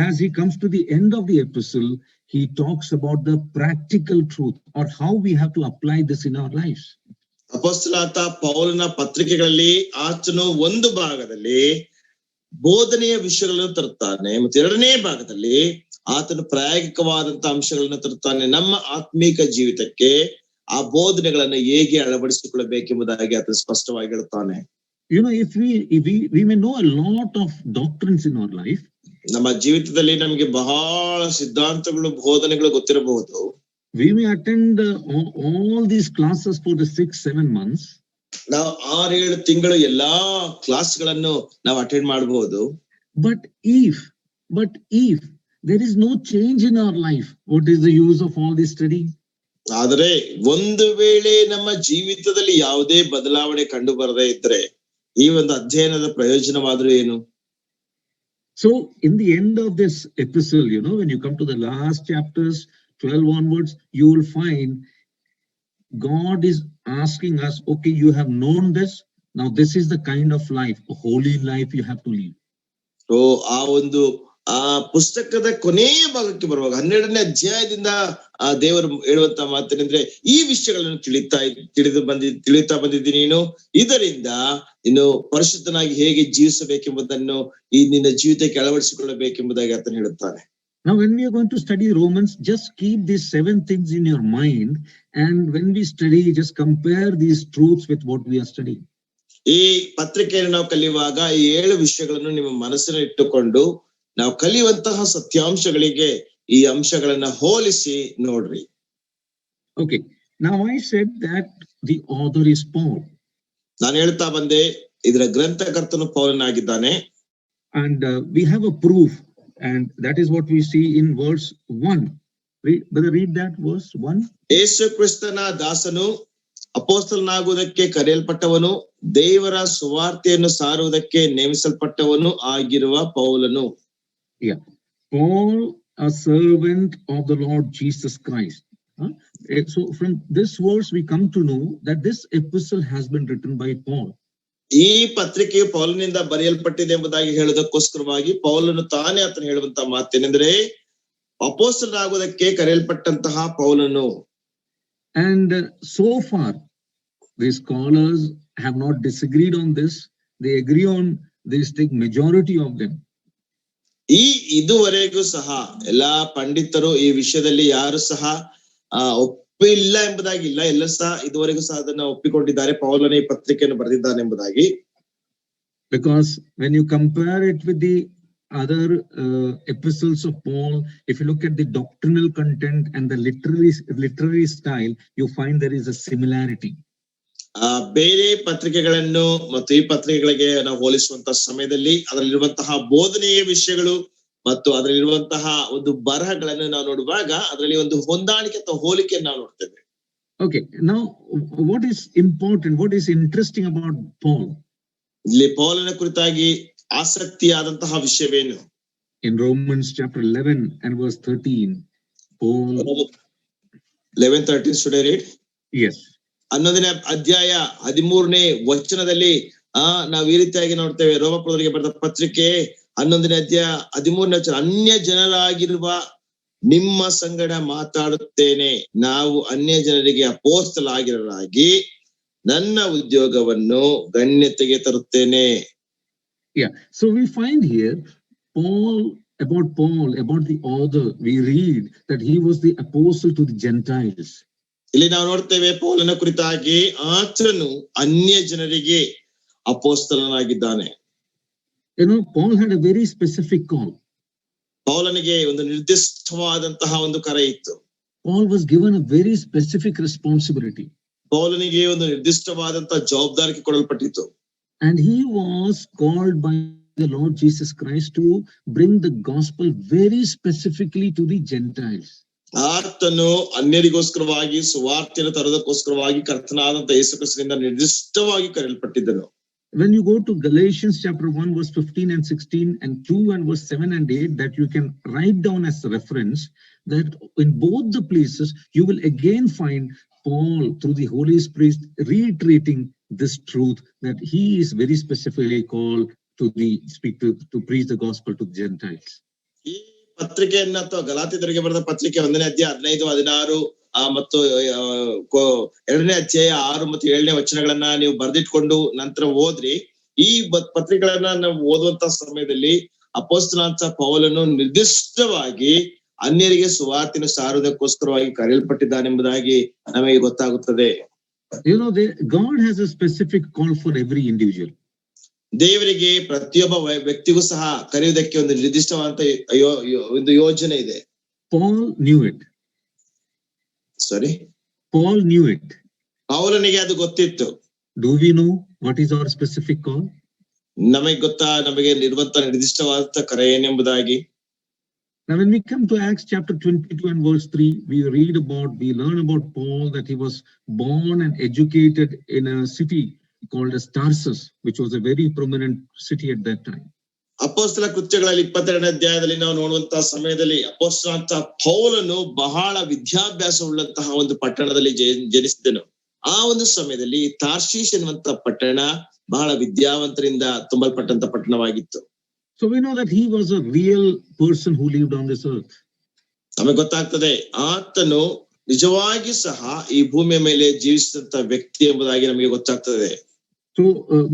as he comes to the end of the epistle, he talks about the practical truth or how we have to apply this in our lives. ಅಪೊಸ್ತಲನಾದ ಪೌಲನ ಪತ್ರಿಕೆಗಳಲ್ಲಿ ಆತನು ಒಂದು ಭಾಗದಲ್ಲಿ ಬೋಧನೆಯ ವಿಷಯಗಳನ್ನು ತರುತ್ತಾನೆ ಮತ್ತು ಎರಡನೇ ಭಾಗದಲ್ಲಿ ಆತನು ಪ್ರಾಯೋಗಿಕವಾದಂತಹ ಅಂಶಗಳನ್ನು ತರುತ್ತಾನೆ. ನಮ್ಮ ಆತ್ಮೀಕ ಜೀವಿತಕ್ಕೆ ಆ ಬೋಧನೆಗಳನ್ನು ಹೇಗೆ ಅಳವಡಿಸಿಕೊಳ್ಳಬೇಕೆಂಬುದಾಗಿ ಆತನು ಸ್ಪಷ್ಟವಾಗಿ ಹೇಳ್ತಾನೆ. You know, if we may know a lot of doctrines in our life, ನಮ್ಮ ಜೀವಿತದಲ್ಲಿ ನಮಗೆ ಬಹಳ ಸಿದ್ಧಾಂತಗಳು, ಬೋಧನೆಗಳು ಗೊತ್ತಿರಬಹುದು. We may attend all these classes for the 6-7 months. ನಾವು 6-7 ತಿಂಗಳು ಎಲ್ಲಾ ಕ್ಲಾಸ್ಗಳನ್ನು ನಾವು ಅಟೆಂಡ್ ಮಾಡಬಹುದು. But if there is no change in our life, what is the use of all this study? ಆದರೆ ಒಂದು ವೇಳೆ ನಮ್ಮ ಜೀವಿತದಲ್ಲಿ ಯಾವುದೇ ಬದಲಾವಣೆ ಕಂಡು ಬರದೇ ಇದ್ರೆ ಈ ಒಂದು ಅಧ್ಯಯನದ ಪ್ರಯೋಜನವಾದ್ರೂ ಏನು? So in the end of this epistle, you know, when you come to the last chapters 12 onwards, you will find God is asking us, okay, you have known this, now this is the kind of life, a holy life you have to live. So ಆ ಪುಸ್ತಕದ ಕೊನೆಯ ಭಾಗಕ್ಕೆ ಬರುವಾಗ 12ನೇ ಅಧ್ಯಾಯದಿಂದ ಆ ದೇವರು ಹೇಳುವಂತ ಮಾತೇನೆಂದ್ರೆ, ಈ ವಿಷಯಗಳನ್ನು ತಿಳಿತಾ ಬಂದಿದ್ದೀನಿ ನೀನು, ಇದರಿಂದ ಇನ್ನು ಪರಿಶುದ್ಧನಾಗಿ ಹೇಗೆ ಜೀವಿಸಬೇಕೆಂಬುದನ್ನು ಈ ನಿನ್ನ ಜೀವಿತಕ್ಕೆ ಅಳವಡಿಸಿಕೊಳ್ಳಬೇಕೆಂಬುದಾಗಿ ಆತನು ಹೇಳುತ್ತಾನೆ. Now when we are going to study Romans, just keep these 7 things in your mind, and when we study, just compare these truths with what we are studying. ಈ ಪತ್ರಿಕೆಯನ್ನು ನಾವು ಕಲಿಯುವಾಗ ಈ 7 ವಿಷಯಗಳನ್ನು ನಿಮ್ಮ ಮನಸ್ಸಿನ ಇಟ್ಟುಕೊಂಡು ನಾವು ಕಲಿಯುವಂತಹ ಸತ್ಯಾಂಶಗಳಿಗೆ ಈ ಅಂಶಗಳನ್ನ ಹೋಲಿಸಿ ನೋಡ್ರಿ. Okay, now I said that the author is Paul. ನಾನು ಹೇಳ್ತಾ ಬಂದೆ ಇದರ ಗ್ರಂಥಕರ್ತನು ಪೌಲನಾಗಿದ್ದಾನೆ. And we have a proof, and that is what we see in verse 1. Read that verse 1. ಯೇಸು ಕ್ರಿಸ್ತನ ದಾಸನು, ಅಪೊಸ್ತಲನಾಗುವುದಕ್ಕೆ ಕರೆಯಲ್ಪಟ್ಟವನು, ದೇವರ ಸುವಾರ್ತೆಯನ್ನು ಸಾರುವುದಕ್ಕೆ ನೇಮಿಸಲ್ಪಟ್ಟವನು ಆಗಿರುವ ಪೌಲನು. Yeah, Paul, a servant of the Lord Jesus Christ. So from this verse we come to know that this epistle has been written by Paul. ಈ ಪತ್ರಿಕೆಯು ಪೌಲನಿಂದ ಬರೆಯಲ್ಪಟ್ಟಿದೆ ಎಂಬುದಾಗಿ ಹೇಳೋದಕ್ಕೋಸ್ಕರವಾಗಿ ಪೌಲನು ತಾನೇ ಆತನು ಹೇಳುವಂತಹ ಮಾತೇನೆಂದ್ರೆ, ಅಪೊಸ್ತಲನಾಗುವುದಕ್ಕೆ ಕರೆಯಲ್ಪಟ್ಟಂತಹ ಪೌಲನು. And so far the scholars have not disagreed on this. They agree on this, the majority of them. ಇದುವರೆಗೂ ಸಹ ಎಲ್ಲಾ ಪಂಡಿತರು ಈ ವಿಷಯದಲ್ಲಿ ಯಾರು ಸಹ ಒಪ್ಪಿಲ್ಲ ಎಂಬುದಾಗಿ ಇಲ್ಲ, ಎಲ್ಲ ಸಹ ಇದುವರೆಗೂ ಸಹ ಅದನ್ನ ಒಪ್ಪಿಕೊಂಡಿದ್ದಾರೆ, ಪೌಲನೇ ಈ ಪತ್ರಿಕೆಯನ್ನು ಬರೆದಿದ್ದಾನೆ ಎಂಬುದಾಗಿ. Because when you compare it with the other epistles of Paul, if you look at the doctrinal content and the literary style, you find there is a similarity. ಬೇರೆ ಪತ್ರಿಕೆಗಳನ್ನು ಮತ್ತು ಈ ಪತ್ರಿಕೆಗಳಿಗೆ ನಾವು ಹೋಲಿಸುವಂತಹ ಸಮಯದಲ್ಲಿ ಅದರಲ್ಲಿರುವಂತಹ ಬೋಧನೆಯ ವಿಷಯಗಳು ಮತ್ತು ಅದರಲ್ಲಿರುವಂತಹ ಒಂದು ಬರಹಗಳನ್ನು ನಾವು ನೋಡುವಾಗ ಅದರಲ್ಲಿ ಒಂದು ಹೊಂದಾಣಿಕೆ ಅಥವಾ ಹೋಲಿಕೆಯನ್ನು ನಾವು ನೋಡ್ತೇವೆ. Okay, now what is important, what is interesting about Paul? ಇಲ್ಲಿ ಪೌಲನ ಕುರಿತಾಗಿ ಆಸಕ್ತಿಯಾದಂತಹ ವಿಷಯವೇನು? In Romans chapter 11 and verse 13, Paul 11:13 should I read? Yes. 11ನೇ ಅಧ್ಯಾಯ 13ನೇ ವಚನದಲ್ಲಿ ನಾವು ಈ ರೀತಿಯಾಗಿ ನೋಡ್ತೇವೆ. ರೋಮಪುರದವರಿಗೆ ಬರೆದ ಪತ್ರಿಕೆ 11ನೇ ಅಧ್ಯಾಯ 13ನೇ ವಚನ, ಅನ್ಯ ಜನರಾಗಿರುವ ನಿಮ್ಮ ಸಂಗಡ ಮಾತಾಡುತ್ತೇನೆ, ನಾವು ಅನ್ಯ ಜನರಿಗೆ ಅಪೊಸ್ತಲರಾಗಿ ನನ್ನ ಉದ್ಯೋಗವನ್ನು ಗಣ್ಯತೆಗೆ ತರುತ್ತೇನೆ. Yeah, so we find here about the author, we read that he was the apostle to the Gentiles. ಇಲ್ಲಿ ನಾವು ನೋಡ್ತೇವೆ ಪೌಲನ ಕುರಿತಾಗಿ ಆತನು ಅನ್ಯ ಜನರಿಗೆ ಅಪೊಸ್ತಲನಾಗಿದ್ದಾನೆ. Paul had a very specific call. ಪೌಲನಿಗೆ ಒಂದು ನಿರ್ದಿಷ್ಟವಾದಂತಹ ಒಂದು ಕರೆ ಇತ್ತು. Paul was given a very specific responsibility. ಪೌಲನಿಗೆ ಒಂದು ನಿರ್ದಿಷ್ಟವಾದಂತಹ ಜವಾಬ್ದಾರಿ ಕೊಡಲ್ಪಟ್ಟಿತ್ತು. And he was called by the Lord Jesus Christ to bring the gospel very specifically to the Gentiles. ಆತನು ಅನ್ಯರಿಗೋಸ್ಕರವಾಗಿ ಸುವಾರ್ತೆಯನ್ನು ತರೋದಕ್ಕೋಸ್ಕರವಾಗಿ ಕರ್ತನಾದಂತ ಯೇಸು ಕ್ರಿಸ್ತನಿಂದ ನಿರ್ದಿಷ್ಟವಾಗಿ ಕರೆಯಲ್ಪಟ್ಟಿದ್ದನು. When you go to Galatians chapter 1 verse 15 and 16 and 2 and verse 7 and 8, that you can write down as a reference, that in both the places you will again find Paul through the Holy Spirit reiterating this truth, that he is very specifically called to preach the gospel to the Gentiles. ಈ ಪತ್ರಿಕೆಯನ್ನ ಅಥವಾ ಗಲಾತ್ಯರಿಗೆ ಬರೆದ ಪತ್ರಿಕೆ 1ನೇ ಅಧ್ಯಾಯ 15, 16 ಮತ್ತು 2ನೇ ಅಧ್ಯಾಯ 6 ಮತ್ತು 7ನೇ ವಚನಗಳನ್ನ ನೀವು ಬರೆದಿಟ್ಕೊಂಡು ನಂತರ ಓದ್ರಿ. ಈ ಪತ್ರಿಕೆಗಳನ್ನ ನಾವು ಓದುವಂತ ಸಮಯದಲ್ಲಿ ಅಪೊಸ್ತಲನಾದ ಪೌಲನು ನಿರ್ದಿಷ್ಟವಾಗಿ ಅನ್ಯರಿಗೆ ಸುವಾರ್ತೆಯನ್ನು ಸಾರುವುದಕ್ಕೋಸ್ಕರವಾಗಿ ಕರೆಯಲ್ಪಟ್ಟಿದ್ದಾನೆಂಬುದಾಗಿ ನಮಗೆ ಗೊತ್ತಾಗುತ್ತದೆ. God has a specific call for every individual. ದೇವರಿಗೆ ಪ್ರತಿಯೊಬ್ಬ ವ್ಯಕ್ತಿಗೂ ಸಹ ಕರೆಯುವುದಕ್ಕೆ ಒಂದು ನಿರ್ದಿಷ್ಟವಾದಂತ ಒಂದು ಯೋಜನೆ ಇದೆ. Paul knew it. Paul knew it. ಪೌಲನಿಗೆ ಅದು ಗೊತ್ತಿತ್ತು. Do we know what is our specific call? ನಮಗೆ ಗೊತ್ತಾ ನಮಗೆ ಇರುವಂತ ನಿರ್ದಿಷ್ಟವಾದ ಕರೆ ಏನೆಂಬುದಾಗಿ? Now when we come to Acts chapter 22 and verse 3, we learn about Paul, that he was born and educated in a city called as Tarsus, which was a very prominent city at that time. ಅಪೊಸ್ತಲ ಕೃತ್ಯಗಳಲ್ಲಿ 22ನೇ ಅಧ್ಯಾಯದಲ್ಲಿ ನಾವು ನೋಡುವಂತಹ ಸಮಯದಲ್ಲಿ ಅಪೊಸ್ತಲನಾದ ಪೌಲನು ಬಹಳ ವಿದ್ಯಾಭ್ಯಾಸ ಉಳ್ಳಂತಹ ಒಂದು ಪಟ್ಟಣದಲ್ಲಿ ಜನಿಸಿದನು. ಆ ಒಂದು ಸಮಯದಲ್ಲಿ ತಾರ್ಷೀಷ್ ಎನ್ನುವಂತ ಪಟ್ಟಣ ಬಹಳ ವಿದ್ಯಾವಂತರಿಂದ ತುಂಬಲ್ಪಟ್ಟಂತ ಪಟ್ಟಣವಾಗಿತ್ತು. So we know that he was a real person who lived on this earth. ನಮಗೆ ಗೊತ್ತಾಗ್ತದೆ ಆತನು ನಿಜವಾಗಿ ಸಹ ಈ ಭೂಮಿಯ ಮೇಲೆ ಜೀವಿಸಿದಂತ ವ್ಯಕ್ತಿ ಎಂಬುದಾಗಿ ನಮಗೆ ಗೊತ್ತಾಗ್ತದೆ. So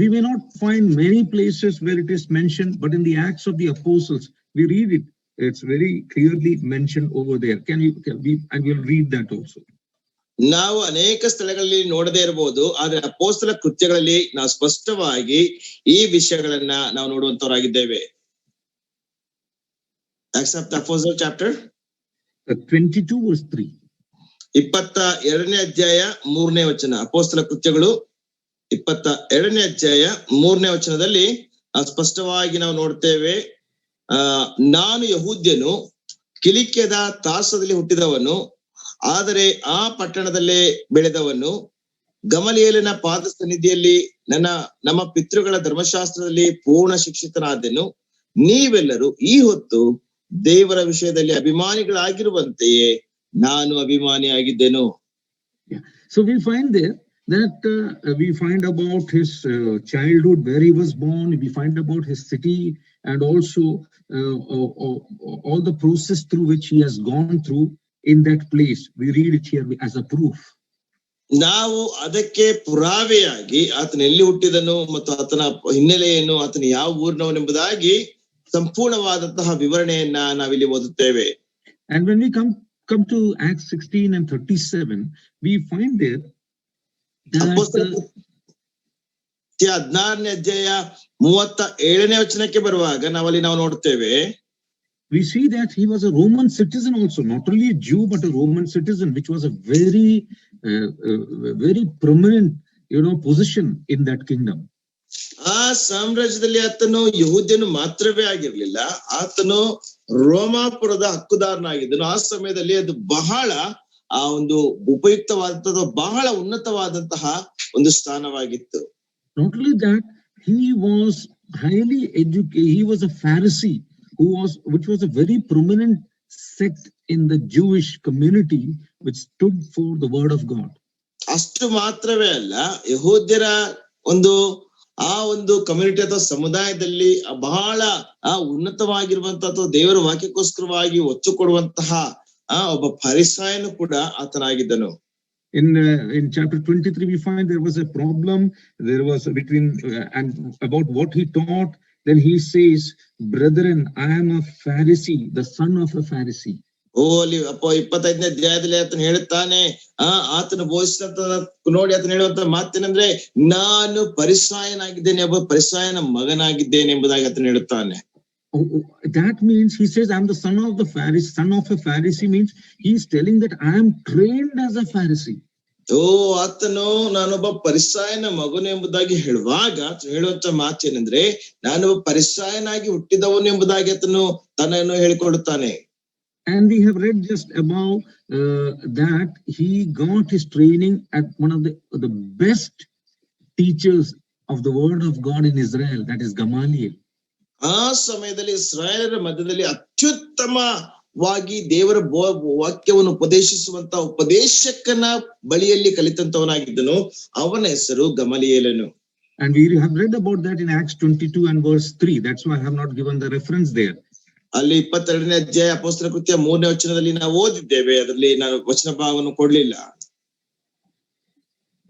we may not find many places where it is mentioned, but in the Acts of the Apostles, we read it. It's very clearly mentioned over there. And we'll read that also. ನಾವು ಅನೇಕ ಸ್ಥಳಗಳಲ್ಲಿ ನೋಡದೇ ಇರಬಹುದು, ಆದ್ರೆ ಅಪೊಸ್ತಲ ಕೃತ್ಯಗಳಲ್ಲಿ ನಾವು ಸ್ಪಷ್ಟವಾಗಿ ಈ ವಿಷಯಗಳನ್ನ ನಾವು ನೋಡುವಂತವರಾಗಿದ್ದೇವೆ. Acts of the Apostles chapter 22 verse 3. 22ನೇ ಅಧ್ಯಾಯ 3ನೇ ವಚನ. ಅಪೊಸ್ತಲ ಕೃತ್ಯಗಳು 22ನೇ ಅಧ್ಯಾಯ 3ನೇ ವಚನದಲ್ಲಿ ಸ್ಪಷ್ಟವಾಗಿ ನಾವು ನೋಡ್ತೇವೆ, ನಾನು ಯಹೂದ್ಯನು, ಕಿಲಿಕ್ಯದ ತಾರ್ಸದಲ್ಲಿ ಹುಟ್ಟಿದವನು, ಆದರೆ ಆ ಪಟ್ಟಣದಲ್ಲೇ ಬೆಳೆದವನು, ಗಮಲಿಯೇಲನ ಪಾದ ಸನ್ನಿಧಿಯಲ್ಲಿ ನಮ್ಮ ಪಿತೃಗಳ ಧರ್ಮಶಾಸ್ತ್ರದಲ್ಲಿ ಪೂರ್ಣ ಶಿಕ್ಷಿತನಾದೆನು. ನೀವೆಲ್ಲರೂ ಈ ಹೊತ್ತು ದೇವರ ವಿಷಯದಲ್ಲಿ ಅಭಿಮಾನಿಗಳಾಗಿರುವಂತೆಯೇ ನಾನು ಅಭಿಮಾನಿಯಾಗಿದ್ದೆನು. So we find there that we find about his childhood, where he was born. We find about his city, and also all the process through which he has gone through in that place. We read it here as a proof. ನಾವು ಅದಕ್ಕೆ ಪುರಾವೆಯಾಗಿ ಆತನ ಎಲ್ಲಿ ಹುಟ್ಟಿದನು ಮತ್ತು ಆತನ ಹಿನ್ನೆಲೆ ಏನು, ಆತನ ಯಾವ ಊರಿನವನೆಂಬುದಾಗಿ ಸಂಪೂರ್ಣವಾದಂತಹ ವಿವರಣೆಯನ್ನ ನಾವಿಲ್ಲಿ ಓದುತ್ತೇವೆ. And when we come to Acts 16 and 37, we find there that 16ನೇ ಅಧ್ಯಾಯ 37ನೇ ವಚನಕ್ಕೆ ಬರುವಾಗ ನಾವಲ್ಲಿ ನಾವು ನೋಡ್ತೇವೆ, we see that he was a Roman citizen also, not only a Jew but a Roman citizen, which was a very prominent position in that kingdom. ಆ ಸಾಮ್ರಾಜ್ಯದಲ್ಲಿ ಆತನು ಯಹೂದ್ಯನು ಮಾತ್ರವೇ ಆಗಿರ್ಲಿಲ್ಲ, ಆತನು ರೋಮಾಪುರದ ಹಕ್ಕುದಾರನಾಗಿದ್ದನು. ಆ ಸಮಯದಲ್ಲಿ ಅದು ಬಹಳ ಆ ಒಂದು ಉಪಯುಕ್ತವಾದಂತಹ ಬಹಳ ಉನ್ನತವಾದಂತಹ ಒಂದು ಸ್ಥಾನವಾಗಿತ್ತು. Not only that, he was highly educated. He was a Pharisee which was a very prominent sect in the Jewish community which stood for the word of God. ಅಷ್ಟು ಮಾತ್ರವೇ ಅಲ್ಲ, ಯಹೂದ್ಯರ ಆ ಒಂದು ಕಮ್ಯುನಿಟಿ ಅಥವಾ ಸಮುದಾಯದಲ್ಲಿ ಬಹಳ ಉನ್ನತವಾಗಿರುವಂತಹ ದೇವರ ವಾಕ್ಯಕ್ಕೋಸ್ಕರವಾಗಿ ಒತ್ತು ಕೊಡುವಂತಹ ಒಬ್ಬ ಫರಿಸಾಯನು ಕೂಡ ಆತನಾಗಿದ್ದನು. In chapter 23 we find there was a problem between and about what he taught. Then he says, brethren, I am a Pharisee, the son of a Pharisee. ಅಲ್ಲಿ 25ನೇ ಅಧ್ಯಾಯದಲ್ಲಿ ಆತನು ಹೇಳುತ್ತಾನೆ, ಆತನು ಬೋಧಿಸಿದಂತ ನೋಡಿ ಆತನು ಹೇಳುವಂತ ಮಾತೇನೆಂದ್ರೆ, ನಾನು ಪರಿಸಾಯನಾಗಿದ್ದೇನೆ, ಒಬ್ಬ ಪರಿಸಾಯನ ಮಗನಾಗಿದ್ದೇನೆ ಎಂಬುದಾಗಿ ಆತನು ಹೇಳುತ್ತಾನೆ. That means he says, I'm the son of a Pharisee means he's telling that I am trained as a Pharisee. ಆತನು ನಾನೊಬ್ಬ ಪರಿಸಾಯನ ಮಗನು ಎಂಬುದಾಗಿ ಹೇಳುವಾಗ ಹೇಳುವಂತ ಮಾತೇನೆಂದ್ರೆ, ನಾನೊಬ್ಬ ಪರಿಸಾಯನಾಗಿ ಹುಟ್ಟಿದವನು ಎಂಬುದಾಗಿ ಆತನು ತನ್ನನ್ನು ಹೇಳಿಕೊಳ್ಳುತ್ತಾನೆ. And we have read just above that he got his training at one of the best teachers of the word of God in Israel, that is Gamaliel. ಆ ಸಮಯದಲ್ಲಿ ಇಸ್ರಾಯೇಲರ ಮಧ್ಯದಲ್ಲಿ ಅತ್ಯುತ್ತಮವಾಗಿ ದೇವರ ವಾಕ್ಯವನ್ನು ಉಪದೇಶಿಸುವಂತ ಉಪದೇಶಕನ ಬಳಿಯಲ್ಲಿ ಕಲಿತಂತವನಾಗಿದ್ದನು. ಅವನ ಹೆಸರು ಗಮಲಿಯೇಲನು. And we have read about that in Acts 22 and verse 3. That's why I have not given the reference there. ಅಲ್ಲಿ 22ನೇ ಅಧ್ಯಾಯ ಅಪೊಸ್ತಲರ ಕೃತ್ಯ 3ನೇ ವಚನದಲ್ಲಿ ನಾವು ಓದಿದ್ದೇವೆ, ಅದರಲ್ಲಿ ನಾನು ವಚನ ಭಾಗವನ್ನು ಕೊಡ್ಲಿಲ್ಲ.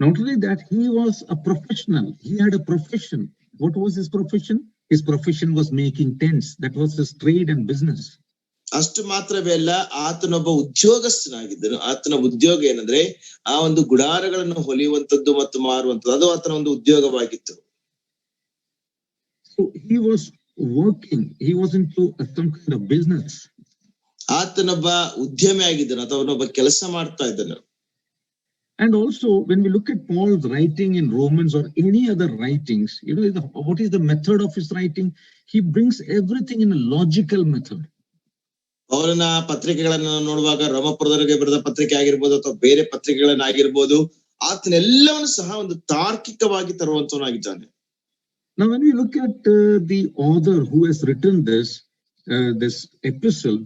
Not only that, he was a professional. He had a profession. What was his profession? His profession was making tents. That was his trade and business. ಅಷ್ಟು ಮಾತ್ರವೇ ಅಲ್ಲ, ಆತನೊಬ್ಬ ಉದ್ಯೋಗಸ್ಥನಾಗಿದ್ದನು. ಆತನ ಉದ್ಯೋಗ ಏನಂದ್ರೆ ಆ ಒಂದು ಗುಡಾರಗಳನ್ನು ಹೊಲಿಯುವಂತದ್ದು ಮತ್ತು ಮಾರುವಂತದ್ದು, ಅದು ಆತನ ಒಂದು ಉದ್ಯೋಗವಾಗಿತ್ತು. So he was working, he was into some kind of business. ಆತನೊಬ್ಬ ಉದ್ಯಮಿ ಆಗಿದ್ದನು ಅಥವಾ ಅವನೊಬ್ಬ ಕೆಲಸ ಮಾಡ್ತಾ ಇದ್ದನು. And also when we look at Paul's writing in Romans or any other writings, what is the method of his writing? He brings everything in a logical method. ಪೌಲನ ಪತ್ರಿಕೆಗಳನ್ನು ನೋಡುವಾಗ, ರೋಮಪುರದವರಿಗೆ ಬರೆದ ಪತ್ರಿಕೆ ಆಗಿರ್ಬೋದು ಅಥವಾ ಬೇರೆ ಪತ್ರಿಕೆಗಳನ್ನಾಗಿರ್ಬೋದು, ಆತನೆಲ್ಲವನ್ನು ಸಹ ಒಂದು ತಾರ್ಕಿಕವಾಗಿ ತರುವಂತವನಾಗಿದ್ದಾನೆ. Now when we look at the author who has written this epistle,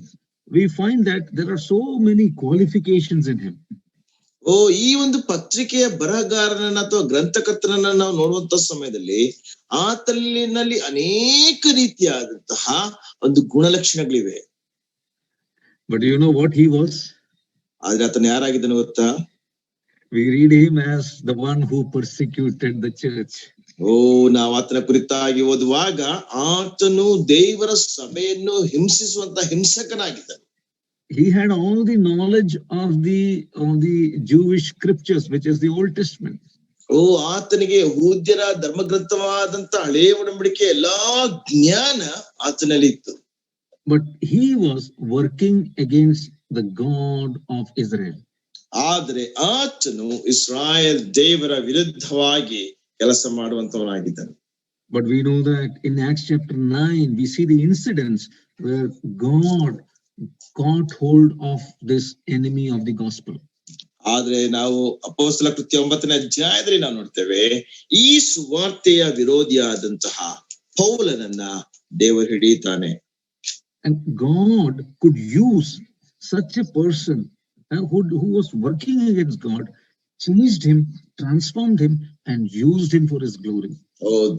we find that there are so many qualifications in him. ಈ ಒಂದು ಪತ್ರಿಕೆಯ ಬರಹಗಾರನನ್ನ ಅಥವಾ ಗ್ರಂಥಕರ್ತನನ್ನ ನಾವು ನೋಡುವಂತ ಸಮಯದಲ್ಲಿ ಆತನಲ್ಲಿ ಅನೇಕ ರೀತಿಯಾದಂತಹ ಒಂದು ಗುಣಲಕ್ಷಣಗಳಿವೆ. But do you know what he was? ಆದ್ರೆ ಆತನ ಯಾರಾಗಿದ್ದನು ಗೊತ್ತಾ? We read him as the one who persecuted the church. ನಾವು ಆತನ ಕುರಿತಾಗಿ ಓದುವಾಗ ಆತನು ದೇವರ ಸಭೆಯನ್ನು ಹಿಂಸಿಸುವಂತ ಹಿಂಸಕನಾಗಿದ್ದನು. He had all the knowledge of the Jewish scriptures, which is the Old Testament. ಆತನಿಗೆ ಯಹೂದ್ಯರ ಧರ್ಮಗ್ರಂಥವಾದಂತ ಹಳೆಯ ಒಡಂಬಡಿಕೆ ಎಲ್ಲಾ ಜ್ಞಾನ ಆತನಲ್ಲಿ ಇತ್ತು. But he was working against the God of Israel. ಆದ್ರೆ ಆತನು ಇಸ್ರಾಯೇಲ್ ದೇವರ ವಿರುದ್ಧವಾಗಿ ಕೆಲಸ ಮಾಡುವಂತವನಾಗಿದ್ದನು. But we know that in Acts chapter 9, we see the incidents where God caught hold of this enemy of the gospel. ಆದ್ರೆ ನಾವು ಅಪೊಸ್ತಲ ಕೃತ್ಯ 9ನೇ ಅಧ್ಯಾಯದಲ್ಲಿ ನಾವು ನೋಡ್ತೇವೆ, ಈ ಸುವಾರ್ತೆಯ ವಿರೋಧಿಯಾದಂತಹ ಪೌಲನನ್ನ ದೇವರು ಹಿಡಿಯುತ್ತಾನೆ. And God could use such a person who was working against God, changed him, transformed him, and used him for his glory.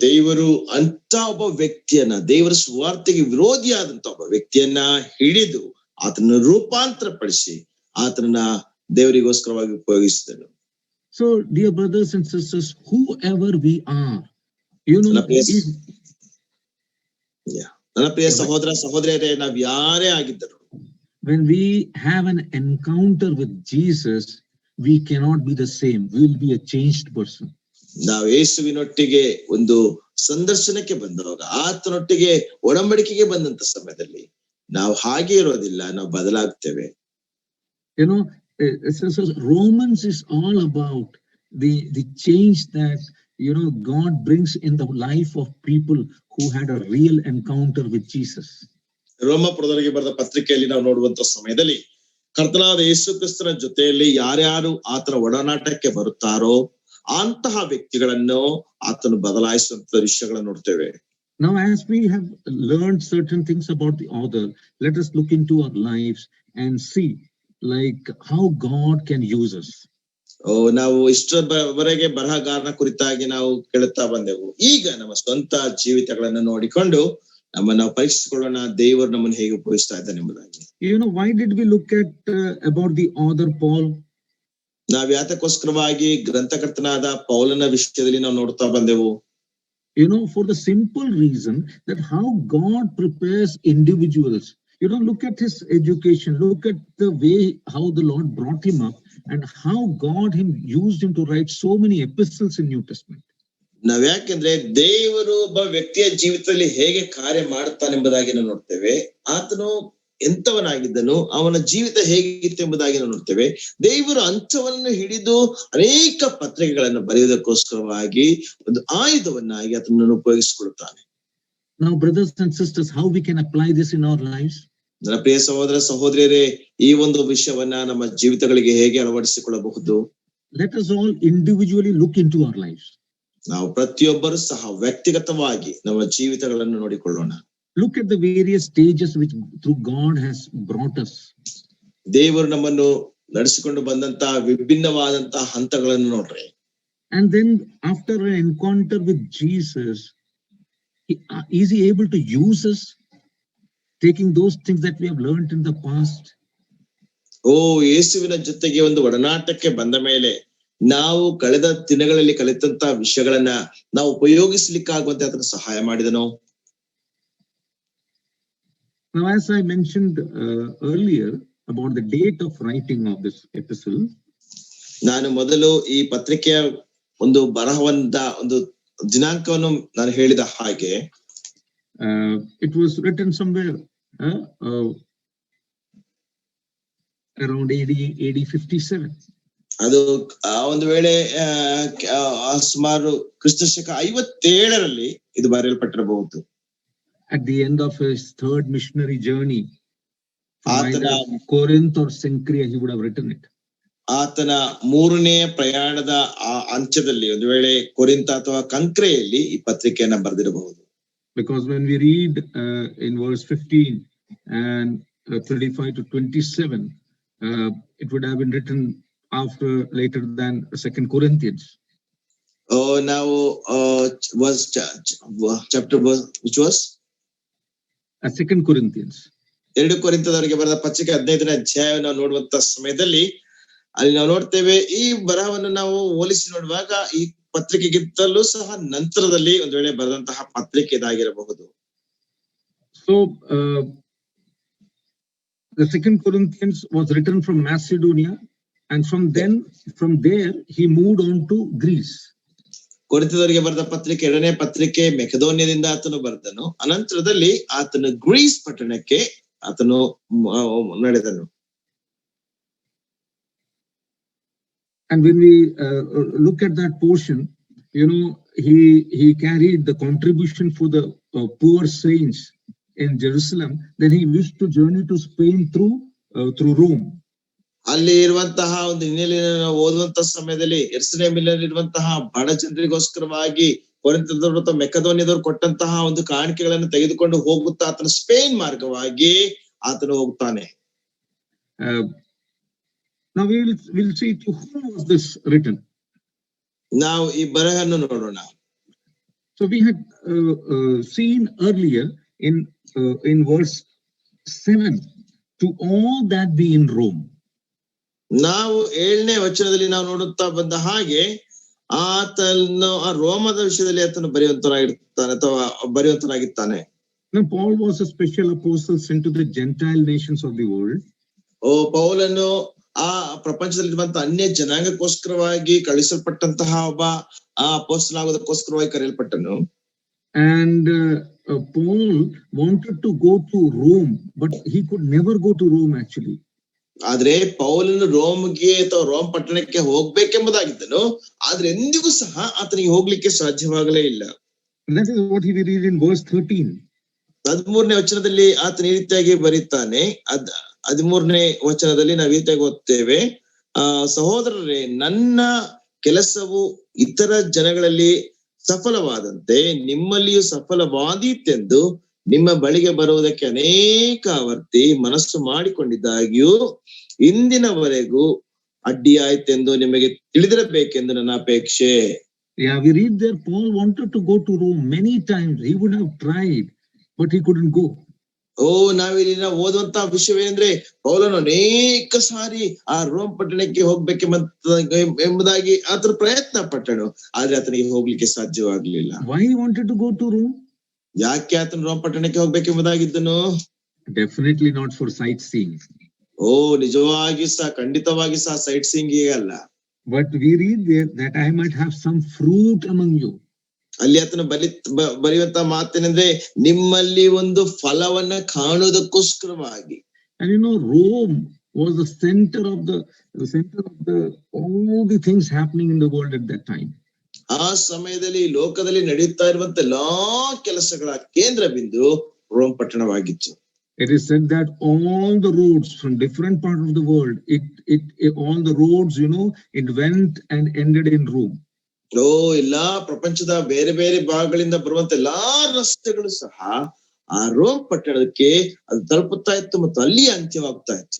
ದೇವರು ಅಂತ ಒಬ್ಬ ವ್ಯಕ್ತಿಯನ್ನ, ದೇವರ ಸುವಾರ್ತೆಗೆ ವಿರೋಧಿಯಾದಂತ ಒಬ್ಬ ವ್ಯಕ್ತಿಯನ್ನ ಹಿಡಿದು ಆತನ ರೂಪಾಂತರ ಪಡಿಸಿ ಆತನ ದೇವರಿಗೋಸ್ಕರವಾಗಿ ಉಪಯೋಗಿಸಿದನು. So dear brothers and sisters, whoever we are, ನನ್ನ ಪ್ರಿಯ ಸಹೋದರ ಸಹೋದರಿಯರೇ, ನಾವ್ ಯಾರೇ ಆಗಿದ್ದರು, when we have an encounter with Jesus, we cannot be the same. We will be a changed person. ನಾವು ಯೇಸುವಿನೊಟ್ಟಿಗೆ ಒಂದು ಸಂದರ್ಶನಕ್ಕೆ ಬಂದವಾಗ, ಆತನೊಟ್ಟಿಗೆ ಒಡಂಬಡಿಕೆಗೆ ಬಂದಂತ ಸಮಯದಲ್ಲಿ ನಾವು ಹಾಗೆ ಇರೋದಿಲ್ಲ, ನಾವು ಬದಲಾಗ್ತೇವೆ. Romans is all about the change that God brings in the life of people who had a real encounter with Jesus. ರೋಮಪುರದವರಿಗೆ ಬರೆದ ಪತ್ರಿಕೆಯಲ್ಲಿ ನಾವು ನೋಡುವಂತ ಸಮಯದಲ್ಲಿ ಕರ್ತನಾದ ಯೇಸು ಕ್ರಿಸ್ತನ ಜೊತೆಯಲ್ಲಿ ಯಾರ್ಯಾರು ಆತನ ಒಡನಾಟಕ್ಕೆ ಬರುತ್ತಾರೋ ಅಂತಹ ವ್ಯಕ್ತಿಗಳನ್ನು ಆತನು ಬದಲಾಯಿಸುವಂತ ವಿಷಯಗಳನ್ನು ನೋಡ್ತೇವೆ. Now, as we have learned certain things about the author, let us look into our lives and see how God can use us. ನಾವು ಇಷ್ಟರವರೆಗೆ ಬರಹಗಾರನ ಕುರಿತಾಗಿ ನಾವು ಕೇಳುತ್ತಾ ಬಂದೆವು. ಈಗ ನಮ್ಮ ಸ್ವಂತ ಜೀವಿತಗಳನ್ನು ನೋಡಿಕೊಂಡು ನಮ್ಮನ್ನು ಪರೀಕ್ಷಿಸಿಕೊಳ್ಳೋಣ, ದೇವರು ನಮ್ಮನ್ನು ಹೇಗೆ ಉಪಯೋಗಿಸ್ತಾ ಇದ್ದಾನೆ ಎಂಬುದಾಗಿ. Why did we look at about the author Paul? ನಾವ್ ಯಾತಕ್ಕೋಸ್ಕರವಾಗಿ ಗ್ರಂಥಕರ್ತನಾದ ಪೌಲನ ವಿಷಯದಲ್ಲಿ ನಾವು ನೋಡ್ತಾ ಬಂದೆವು? For the simple reason that how God prepares individuals. You know, look at his education, look at the way how the Lord brought him up and how God used him to write so many epistles in New Testament. ನಾವ್ ಯಾಕೆಂದ್ರೆ ದೇವರು ಒಬ್ಬ ವ್ಯಕ್ತಿಯ ಜೀವಿತದಲ್ಲಿ ಹೇಗೆ ಕಾರ್ಯ ಮಾಡ್ತಾನೆಂಬುದಾಗಿ ನಾವು ನೋಡ್ತೇವೆ. ಆತನು ಎಂತವನಾಗಿದ್ದನು, ಅವನ ಜೀವಿತ ಹೇಗಿತ್ತು ಎಂಬುದಾಗಿ ನಾವು ನೋಡ್ತೇವೆ. ದೇವರು ಅಂಥವನ್ನು ಹಿಡಿದು ಅನೇಕ ಪತ್ರಿಕೆಗಳನ್ನು ಬರೆಯುವುದಕ್ಕೋಸ್ಕರವಾಗಿ ಒಂದು ಆಯುಧವನ್ನಾಗಿ ಆತನನ್ನು ಉಪಯೋಗಿಸಿಕೊಳ್ಳುತ್ತಾನೆ. Now, brothers and sisters, how we can apply this in our lives? ನನ್ನ ಪ್ರಿಯ ಸಹೋದರ ಸಹೋದರಿಯರೇ, ಈ ಒಂದು ವಿಷಯವನ್ನ ನಮ್ಮ ಜೀವಿತಗಳಿಗೆ ಹೇಗೆ ಅಳವಡಿಸಿಕೊಳ್ಳಬಹುದು? Let us all individually look into our lives. ನಾವು ಪ್ರತಿಯೊಬ್ಬರು ಸಹ ವ್ಯಕ್ತಿಗತವಾಗಿ ನಮ್ಮ ಜೀವಿತಗಳನ್ನು ನೋಡಿಕೊಳ್ಳೋಣ. Look at the various stages which through God has brought us. ದೇವರು ನಮ್ಮನ್ನು ನಡೆಸಿಕೊಂಡು ಬಂದಂತಹ ವಿಭಿನ್ನವಾದಂತಹ ಹಂತಗಳನ್ನು ನೋಡ್ರಿ. And then after an encounter with Jesus, is he able to use us, taking those things that we have learned in the past? ಯೇಸುವಿನ ಜೊತೆಗೆ ಒಂದು ಒಡನಾಟಕ್ಕೆ ಬಂದ ಮೇಲೆ ನಾವು ಕಳೆದ ದಿನಗಳಲ್ಲಿ ಕಲಿತಂತಹ ವಿಷಯಗಳನ್ನ ನಾವು ಉಪಯೋಗಿಸಲಿಕ್ಕಾಗುವಂತೆ ಅದನ್ನು ಸಹಾಯ ಮಾಡಿದನು. Now, as I mentioned earlier about the date of writing of this epistle, ನಾನು ಮೊದಲು ಈ ಪತ್ರಿಕೆಯ ಒಂದು ಬರಹವಂತ ಒಂದು ದಿನಾಂಕವನ್ನು ನಾನು ಹೇಳಿದ ಹಾಗೆ, it was written somewhere around AD 57. ಅದು ಆ ಒಂದು ವೇಳೆ ಸುಮಾರು ಕ್ರಿಸ್ತಶಕ 57ರಲ್ಲಿ ಇದು ಬರೆಯಲ್ಪಟ್ಟಿರಬಹುದು. At the end of his third missionary journey, Corinth or Cenchrea, he would have written it. ಆತನ ಮೂರನೇ ಪ್ರಯಾಣದ ಅಂತ್ಯದಲ್ಲಿ ಒಂದು ವೇಳೆ ಕೊರಿಂಥ ಅಥವಾ ಕಂಕ್ರೆಯಲ್ಲಿ ಈ ಪತ್ರಿಕೆಯನ್ನ ಬರೆದಿರಬಹುದು. Because when we read in verse 15 and 35 to 27, it would have been written later than 2 Corinthians. Now was chapter which was 2 Corinthians. 2 ಕೊರಿಂಥದವರಿಗೆ ಬರೆದ ಪತ್ರಿಕೆ 15ನೇ ಅಧ್ಯಾಯವನ್ನು ನೋಡುವಂತ ಸಮಯದಲ್ಲಿ ಅಲ್ಲಿ ನಾವು ನೋಡ್ತೇವೆ, ಈ ಬರಹವನ್ನು ನಾವು ಹೋಲಿಸಿ ನೋಡುವಾಗ ಈ ಪತ್ರಿಕೆಗಿಂತಲೂ ಸಹ ನಂತರದಲ್ಲಿ ಒಂದು ವೇಳೆ ಬರೆದಂತಹ ಪತ್ರಿಕೆ ಇದಾಗಿರಬಹುದು. So the 2 Corinthians was written from Macedonia, and from there he moved on to Greece. ಕೊರಿಂಥದವರಿಗೆ ಬರೆದ ಪತ್ರಿಕೆ, ಎರಡನೇ ಪತ್ರಿಕೆ ಮೆಕೆದೋನಿಯಾದಿಂದ ಆತನು ಬರೆದನು. ಅನಂತರದಲ್ಲಿ ಆತನು ಗ್ರೀಸ್ ಪಟ್ಟಣಕ್ಕೆ ಆತನು ನಡೆದನು. And when we look at that portion, you know, he carried the contribution for the poor saints in Jerusalem. Then he wished to journey to Spain through Rome. ಅಲ್ಲಿ ಇರುವಂತಹ ಒಂದು ಹಿನ್ನೆಲೆಯನ್ನು ನಾವು ಓದುವಂತಹ ಸಮಯದಲ್ಲಿ ಯೆರೂಸಲೇಮಿನಲ್ಲಿ ಇರುವಂತಹ ಬಡ ಜನರಿಗೋಸ್ಕರವಾಗಿ ಕೊರಿಂಥದವರು ಅಥವಾ ಮೆಕೆದೋನಿಯಾದವರು ಕೊಟ್ಟಂತಹ ಒಂದು ಕಾಣಿಕೆಗಳನ್ನು ತೆಗೆದುಕೊಂಡು ಹೋಗುತ್ತಾ ಆತನ ಸ್ಪೇನ್ ಮಾರ್ಗವಾಗಿ ಆತನು ಹೋಗ್ತಾನೆ. Now we'll see to whom was this written. ನಾವು ಈ ಬರಹವನ್ನು ನೋಡೋಣ. So we had seen earlier in verse 7, to all that be in Rome. ನಾವು 7ನೇ ವಚನದಲ್ಲಿ ನಾವು ನೋಡುತ್ತಾ ಬಂದ ಹಾಗೆ ಆತನು ಆ ರೋಮದ ವಿಷಯದಲ್ಲಿ ಆತನು ಬರೆಯುವಂತನಾಗಿರ್ತಾನೆ ಅಥವಾ ಬರೆಯುವಂತನಾಗಿರ್ತಾನೆ. Now Paul was a special apostle sent to the Gentile nations of the world. ಪೌಲನು ಆ ಪ್ರಪಂಚದಲ್ಲಿರುವಂತಹ ಅನ್ಯ ಜನಾಂಗಕ್ಕೋಸ್ಕರವಾಗಿ ಕಳಿಸಲ್ಪಟ್ಟಂತಹ ಒಬ್ಬ ಅಪೊಸ್ತಲ ಆಗೋದಕ್ಕೋಸ್ಕರವಾಗಿ ಕರೆಯಲ್ಪಟ್ಟನು. And Paul wanted to go to Rome, but he could never go to Rome actually. ಆದ್ರೆ ಪೌಲನು ರೋಮ್ಗೆ ಅಥವಾ ರೋಮ್ ಪಟ್ಟಣಕ್ಕೆ ಹೋಗ್ಬೇಕೆಂಬುದಾಗಿದ್ದನು, ಆದ್ರೆ ಎಂದಿಗೂ ಸಹ ಆತನಿಗೆ ಹೋಗ್ಲಿಕ್ಕೆ ಸಾಧ್ಯವಾಗಲೇ ಇಲ್ಲ. That is what he read in verse 13. 13ನೇ ವಚನದಲ್ಲಿ ಆತನ ಈ ರೀತಿಯಾಗಿ ಬರೀತಾನೆ. 13ನೇ ವಚನದಲ್ಲಿ ನಾವು ಈ ರೀತಿಯಾಗಿ ಓದ್ತೇವೆ, ಸಹೋದರರೇ, ನನ್ನ ಕೆಲಸವು ಇತರ ಜನಗಳಲ್ಲಿ ಸಫಲವಾದಂತೆ ನಿಮ್ಮಲ್ಲಿಯೂ ಸಫಲವಾದೀತೆಂದು ನಿಮ್ಮ ಬಳಿಗೆ ಬರುವುದಕ್ಕೆ ಅನೇಕ ಆವರ್ತಿ ಮನಸ್ಸು ಮಾಡಿಕೊಂಡಿದ್ದಾಗ್ಯೂ ಇಂದಿನವರೆಗೂ ಅಡ್ಡಿಯಾಯ್ತೆಂದು ನಿಮಗೆ ತಿಳಿದಿರಬೇಕೆಂದು ನನ್ನ ಅಪೇಕ್ಷೆ. Yeah, we read there Paul wanted to go to Rome many times. He would have tried, but he couldn't go. ನಾವಿಲ್ಲಿ ನಾವು ಓದುವಂತಹ ವಿಷಯವೇನೆಂದ್ರೆ, ಪೌಲನು ಅನೇಕ ಸಾರಿ ಆ ರೋಮ್ ಪಟ್ಟಣಕ್ಕೆ ಎಂಬುದಾಗಿ ಆತನ ಪ್ರಯತ್ನ ಪಟ್ಟನು, ಆದ್ರೆ ಆತನಿಗೆ ಹೋಗ್ಲಿಕ್ಕೆ ಸಾಧ್ಯವಾಗ್ಲಿಲ್ಲ. Why he wanted to go to Rome? ಯಾಕೆ ಆತನು ರೋಮ್ ಪಟ್ಟಣಕ್ಕೆ ಹೋಗ್ಬೇಕೆಂಬುದಾಗಿದ್ದನು? Definitely not for sightseeing. ಓ ನಿಜವಾಗಿ ಸಹ ಖಂಡಿತವಾಗಿ ಸಹ ಸೈಟ್ ಸೀಯಿಂಗ್ ಅಲ್ಲ. But we read there that I might have some fruit among you. ಅಲ್ಲಿ ಆತನು ಬರೆಯುವಂತ ಮಾತೇನೆಂದ್ರೆ ನಿಮ್ಮಲ್ಲಿ ಒಂದು ಫಲವನ್ನ ಕಾಣುವುದಕ್ಕೋಸ್ಕರವಾಗಿ. And you know, Rome was the center of the all the things happening in the world at that time. ಆ ಸಮಯದಲ್ಲಿ ಲೋಕದಲ್ಲಿ ನಡೆಯುತ್ತಾ ಇರುವಂತ ಎಲ್ಲಾ ಕೆಲಸಗಳ ಕೇಂದ್ರ ಬಿಂದು Rome ಪಟ್ಟಣವಾಗಿತ್ತು. It is said that all the roads from different parts of the world, all the roads, you know, it went and ended in Rome. ಓ ಎಲ್ಲಾ ಪ್ರಪಂಚದ ಬೇರೆ ಬೇರೆ ಭಾಗಗಳಿಂದ ಬರುವಂತ ಎಲ್ಲಾ ರಸ್ತೆಗಳು ಸಹ ಆ ರೋಮ್ ಪಟ್ಟಣಕ್ಕೆ ಅದು ತಲುಪುತ್ತಾ ಇತ್ತು ಮತ್ತು ಅಲ್ಲಿ ಅಂತ್ಯವಾಗ್ತಾ ಇತ್ತು.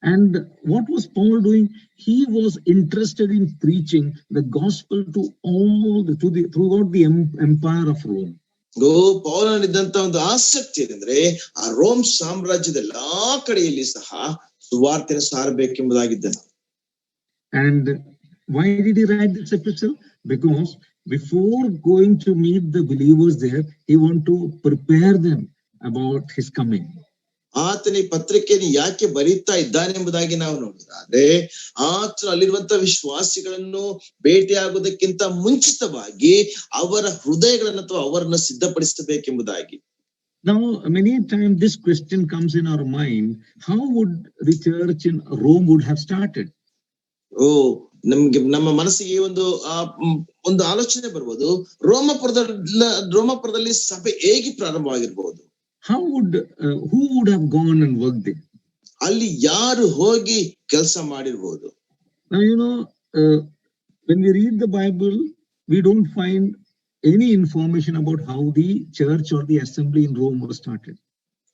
And what was Paul doing? He was interested in preaching the gospel to throughout the empire of Rome. ಪೌಲನಿದ್ದಂತ ಒಂದು ಆಸಕ್ತಿ ಏನಂದ್ರೆ ಆ ರೋಮ್ ಸಾಮ್ರಾಜ್ಯದ ಎಲ್ಲಾ ಕಡೆಯಲ್ಲಿ ಸಹ ಸುವಾರ್ತೆನ ಸಾರಬೇಕೆಂಬುದಾಗಿದ್ದನು. And why did he write this epistle? Because before going to meet the believers there, he wanted to prepare them about his coming. ಆತನ ಈ ಪತ್ರಿಕೆಯನ್ನು ಯಾಕೆ ಬರೀತಾ ಇದ್ದಾನೆಂಬುದಾಗಿ ನಾವು ನೋಡಿದ್ರೆ ಆತನು ಅಲ್ಲಿರುವಂತ ವಿಶ್ವಾಸಿಗಳನ್ನು ಭೇಟಿಯಾಗುವುದಕ್ಕಿಂತ ಮುಂಚಿತವಾಗಿ ಅವರ ಹೃದಯಗಳನ್ನು ಅಥವಾ ಅವರನ್ನು ಸಿದ್ಧಪಡಿಸಬೇಕೆಂಬುದಾಗಿ. Now, many times this question comes in our mind: how would the church in Rome would have started? ಓ ನಮ್ಮ ಮನಸ್ಸಿಗೆ ಒಂದು ಆಲೋಚನೆ ಬರ್ಬೋದು, ರೋಮಾಪುರದಲ್ಲಿ ಸಭೆ ಹೇಗೆ ಪ್ರಾರಂಭವಾಗಿರ್ಬಹುದು. Who would have gone and worked there? ಅಲ್ಲಿ ಯಾರು ಹೋಗಿ ಕೆಲಸ ಮಾಡಿರಬಹುದು. Now, you know, when we read the Bible, we don't find any information about how the church or the assembly in Rome was started.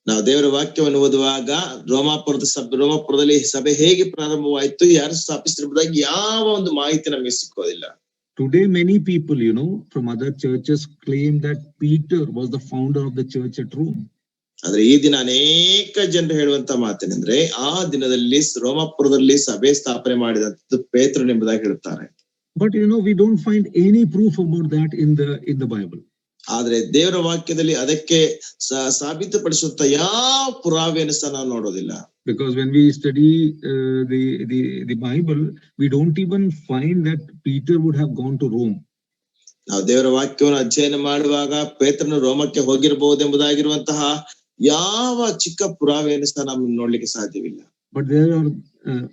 ನಾವು ದೇವರ ವಾಕ್ಯವನ್ನು ಓದುವಾಗ ರೋಮಾಪುರದಲ್ಲಿ ಸಭೆ ಹೇಗೆ ಪ್ರಾರಂಭವಾಯಿತು, ಯಾರು ಸ್ಥಾಪಿಸಿರುವುದಾಗಿ ಯಾವ ಒಂದು ಮಾಹಿತಿ ನಮಗೆ ಸಿಕ್ಕೋದಿಲ್ಲ. Today, many people, you know, from other churches claim that Peter was the founder of the church at Rome. ಆದ್ರೆ ಈ ದಿನ ಅನೇಕ ಜನರು ಹೇಳುವಂತ ಮಾತೇನೆಂದ್ರೆ ಆ ದಿನದಲ್ಲಿ ರೋಮಾಪುರದಲ್ಲಿ ಸಭೆ ಸ್ಥಾಪನೆ ಮಾಡಿದಂತದ್ದು ಪೇತ್ರನು ಎಂಬುದಾಗಿ ಹೇಳುತ್ತಾರೆ. But you know, we don't find any proof about that in the Bible. ಆದ್ರೆ ದೇವರ ವಾಕ್ಯದಲ್ಲಿ ಅದಕ್ಕೆ ಸಾಬೀತುಪಡಿಸುವಂತ ಯಾವ ಪುರಾವೆಯನ್ನು ಸಹ ನಾವು ನೋಡೋದಿಲ್ಲ. Because when we study the Bible, we don't even find that Peter would have gone to Rome. ನಾವು ದೇವರ ವಾಕ್ಯವನ್ನು ಅಧ್ಯಯನ ಮಾಡುವಾಗ ಪೇತ್ರನು ರೋಮಕ್ಕೆ ಹೋಗಿರಬಹುದೆಂಬುದಾಗಿರುವಂತಹ ಯಾವ ಚಿಕ್ಕ ಪುರಾವೆಯನ್ನು ಸಹ ನಾವು ನೋಡ್ಲಿಕ್ಕೆ ಸಾಧ್ಯವಿಲ್ಲ. But there are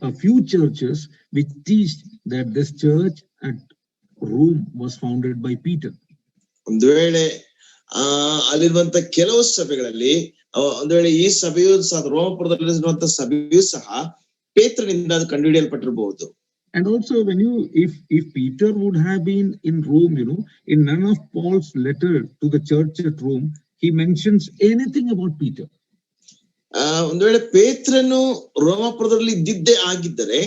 a few churches which teach that this church at Rome was founded by Peter. ಒಂದು ವೇಳೆ ಅಲ್ಲಿರುವಂತ ಕೆಲವು ಸಭೆಗಳಲ್ಲಿ ಒಂದು ವೇಳೆ ಈ ಸಭೆಯು ಸಹ ರೋಮಪುರದಲ್ಲಿರುವಂತಹ ಸಭೆಯು ಸಹ ಪೇತ್ರನಿಂದ ಅದು ಕಂಡುಹಿಡಿಯಲ್ಪಟ್ಟಿರಬಹುದು. And also, if Peter would have been in Rome, you know, in none of Paul's letter to the church at Rome, he mentions anything about Peter. ಒಂದು ವೇಳೆ ಪೇತ್ರನು ರೋಮಾಪುರದಲ್ಲಿ ಇದ್ದಿದ್ದೇ ಆಗಿದ್ದರೆ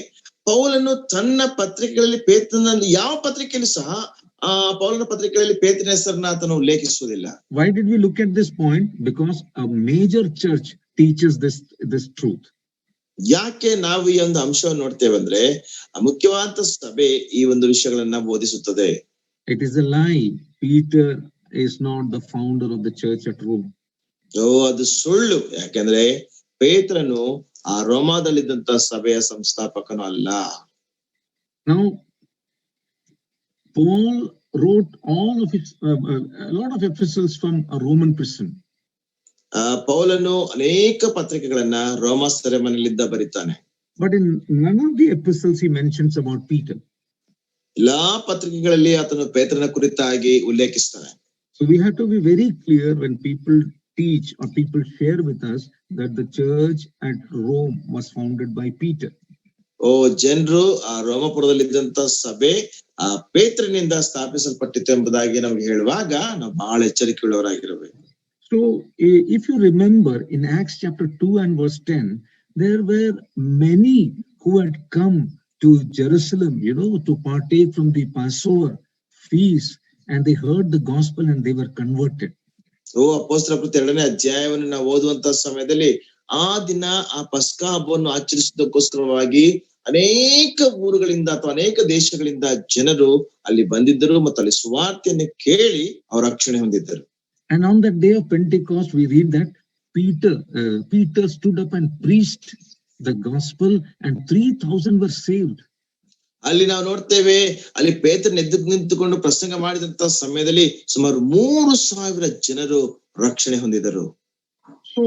ಪೌಲನು ತನ್ನ ಪತ್ರಿಕೆಗಳಲ್ಲಿ ಪೇತ್ರನಲ್ಲಿ ಯಾವ ಪತ್ರಿಕೆಯಲ್ಲಿ ಸಹ ಪೌಲನ ಪತ್ರಿಕೆಗಳಲ್ಲಿ ಪೇತ್ರನ ಹೆಸರನ್ನ ಆತನು ಉಲ್ಲೇಖಿಸುವುದಿಲ್ಲ. Why did we look at this point? Because a major church teaches this truth. ಯಾಕೆ ನಾವು ಈ ಒಂದು ಅಂಶವನ್ನು ನೋಡ್ತೇವೆ ಅಂದ್ರೆ ಮುಖ್ಯವಾದ ಸಭೆ ಈ ಒಂದು ವಿಷಯಗಳನ್ನ ಬೋಧಿಸುತ್ತದೆ. It is a lie. Peter is not the founder of the church at Rome. ಅದು ಸುಳ್ಳು. ಯಾಕಂದ್ರೆ ಪೇತ್ರನು ಆ ರೋಮಾದಲ್ಲಿದ್ದಂತ ಸಭೆಯ ಸಂಸ್ಥಾಪಕನು ಅಲ್ಲ. Now, Paul wrote a lot of epistles from a Roman prison. ಪೌಲನು ಅನೇಕ ಪತ್ರಿಕೆಗಳನ್ನ ರೋಮ ಸೆರೆಮನೆಯಲ್ಲಿದ್ದ ಬರೀತಾನೆ. But in none of the epistles he mentions about Peter. ಎಲ್ಲಾ ಪತ್ರಿಕೆಗಳಲ್ಲಿ ಆತನು ಪೇತ್ರನ ಕುರಿತಾಗಿ ಉಲ್ಲೇಖಿಸ್ತಾನೆ. So we have to be very clear when people teach or people share with us that the church at Rome was founded by Peter. ಜನರು ಆ ರೋಮಪುರದಲ್ಲಿದ್ದಂತ ಸಭೆ ಆ ಪೇತ್ರನಿಂದ ಸ್ಥಾಪಿಸಲ್ಪಟ್ಟಿತು ಎಂಬುದಾಗಿ ನಮ್ಗೆ ಹೇಳುವಾಗ ನಾವು ಬಹಳ ಎಚ್ಚರಿಕೆಯುಳ್ಳವರಾಗಿರಬೇಕು. So if you remember in Acts chapter 2 and verse 10, there were many who had come to Jerusalem, you know, to partake from the Passover feast, and they heard the gospel and they were converted. ಅಪೊಸ್ತಲರ ಕೃತ್ಯ 2ನೇ ಅಧ್ಯಾಯವನ್ನು ನಾವು ಓದುವಂತ ಸಮಯದಲ್ಲಿ ಆ ದಿನ ಆ ಪಸ್ಕ ಹಬ್ಬವನ್ನು ಆಚರಿಸುವುದಕ್ಕೋಸ್ಕರವಾಗಿ ಅನೇಕ ಊರುಗಳಿಂದ ಅಥವಾ ಅನೇಕ ದೇಶಗಳಿಂದ ಜನರು ಅಲ್ಲಿ ಬಂದಿದ್ದರು ಮತ್ತು ಅಲ್ಲಿ ಸುವಾರ್ತೆಯನ್ನು ಕೇಳಿ ಅವರ ರಕ್ಷಣೆ ಹೊಂದಿದ್ದರು. And on that day of Pentecost, we read that Peter stood up and preached the gospel and 3,000 were saved. ಅಲ್ಲಿ ನಾವು ನೋಡ್ತೇವೆ, ಅಲ್ಲಿ ಪೇತ್ರನ ಎದ್ದು ನಿಂತುಕೊಂಡು ಪ್ರಸಂಗ ಮಾಡಿದಂತ ಸಮಯದಲ್ಲಿ ಸುಮಾರು 3,000 ಜನರು ರಕ್ಷಣೆ ಹೊಂದಿದರು. So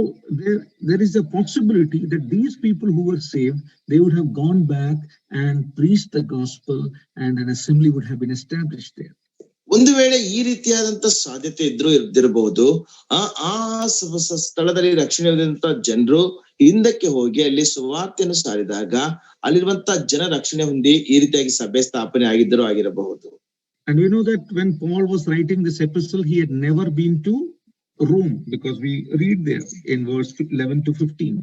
there is a possibility that these people who were saved, they would have gone back and preached the gospel and an assembly would have been established there. ಒಂದು ವೇಳೆ ಈ ರೀತಿಯಾದಂತ ಸಾಧ್ಯತೆ ಇದ್ದಿರಬಹುದು. ಆ ಸ್ಥಳದಲ್ಲಿ ರಕ್ಷಣೆ ಹೊಂದಿದಂತ ಜನರು ಹಿಂದಕ್ಕೆ ಹೋಗಿ ಅಲ್ಲಿ ಸುವಾರ್ತೆಯನ್ನು ಸಾರಿದಾಗ ಅಲ್ಲಿರುವಂತ ಜನ ರಕ್ಷಣೆ ಹೊಂದಿ ಈ ರೀತಿಯಾಗಿ ಸಭೆ ಸ್ಥಾಪನೆ ಆಗಿರಬಹುದು. And we know that when Paul was writing this epistle, he had never been to Rome, because we read there in verse 11 to 15.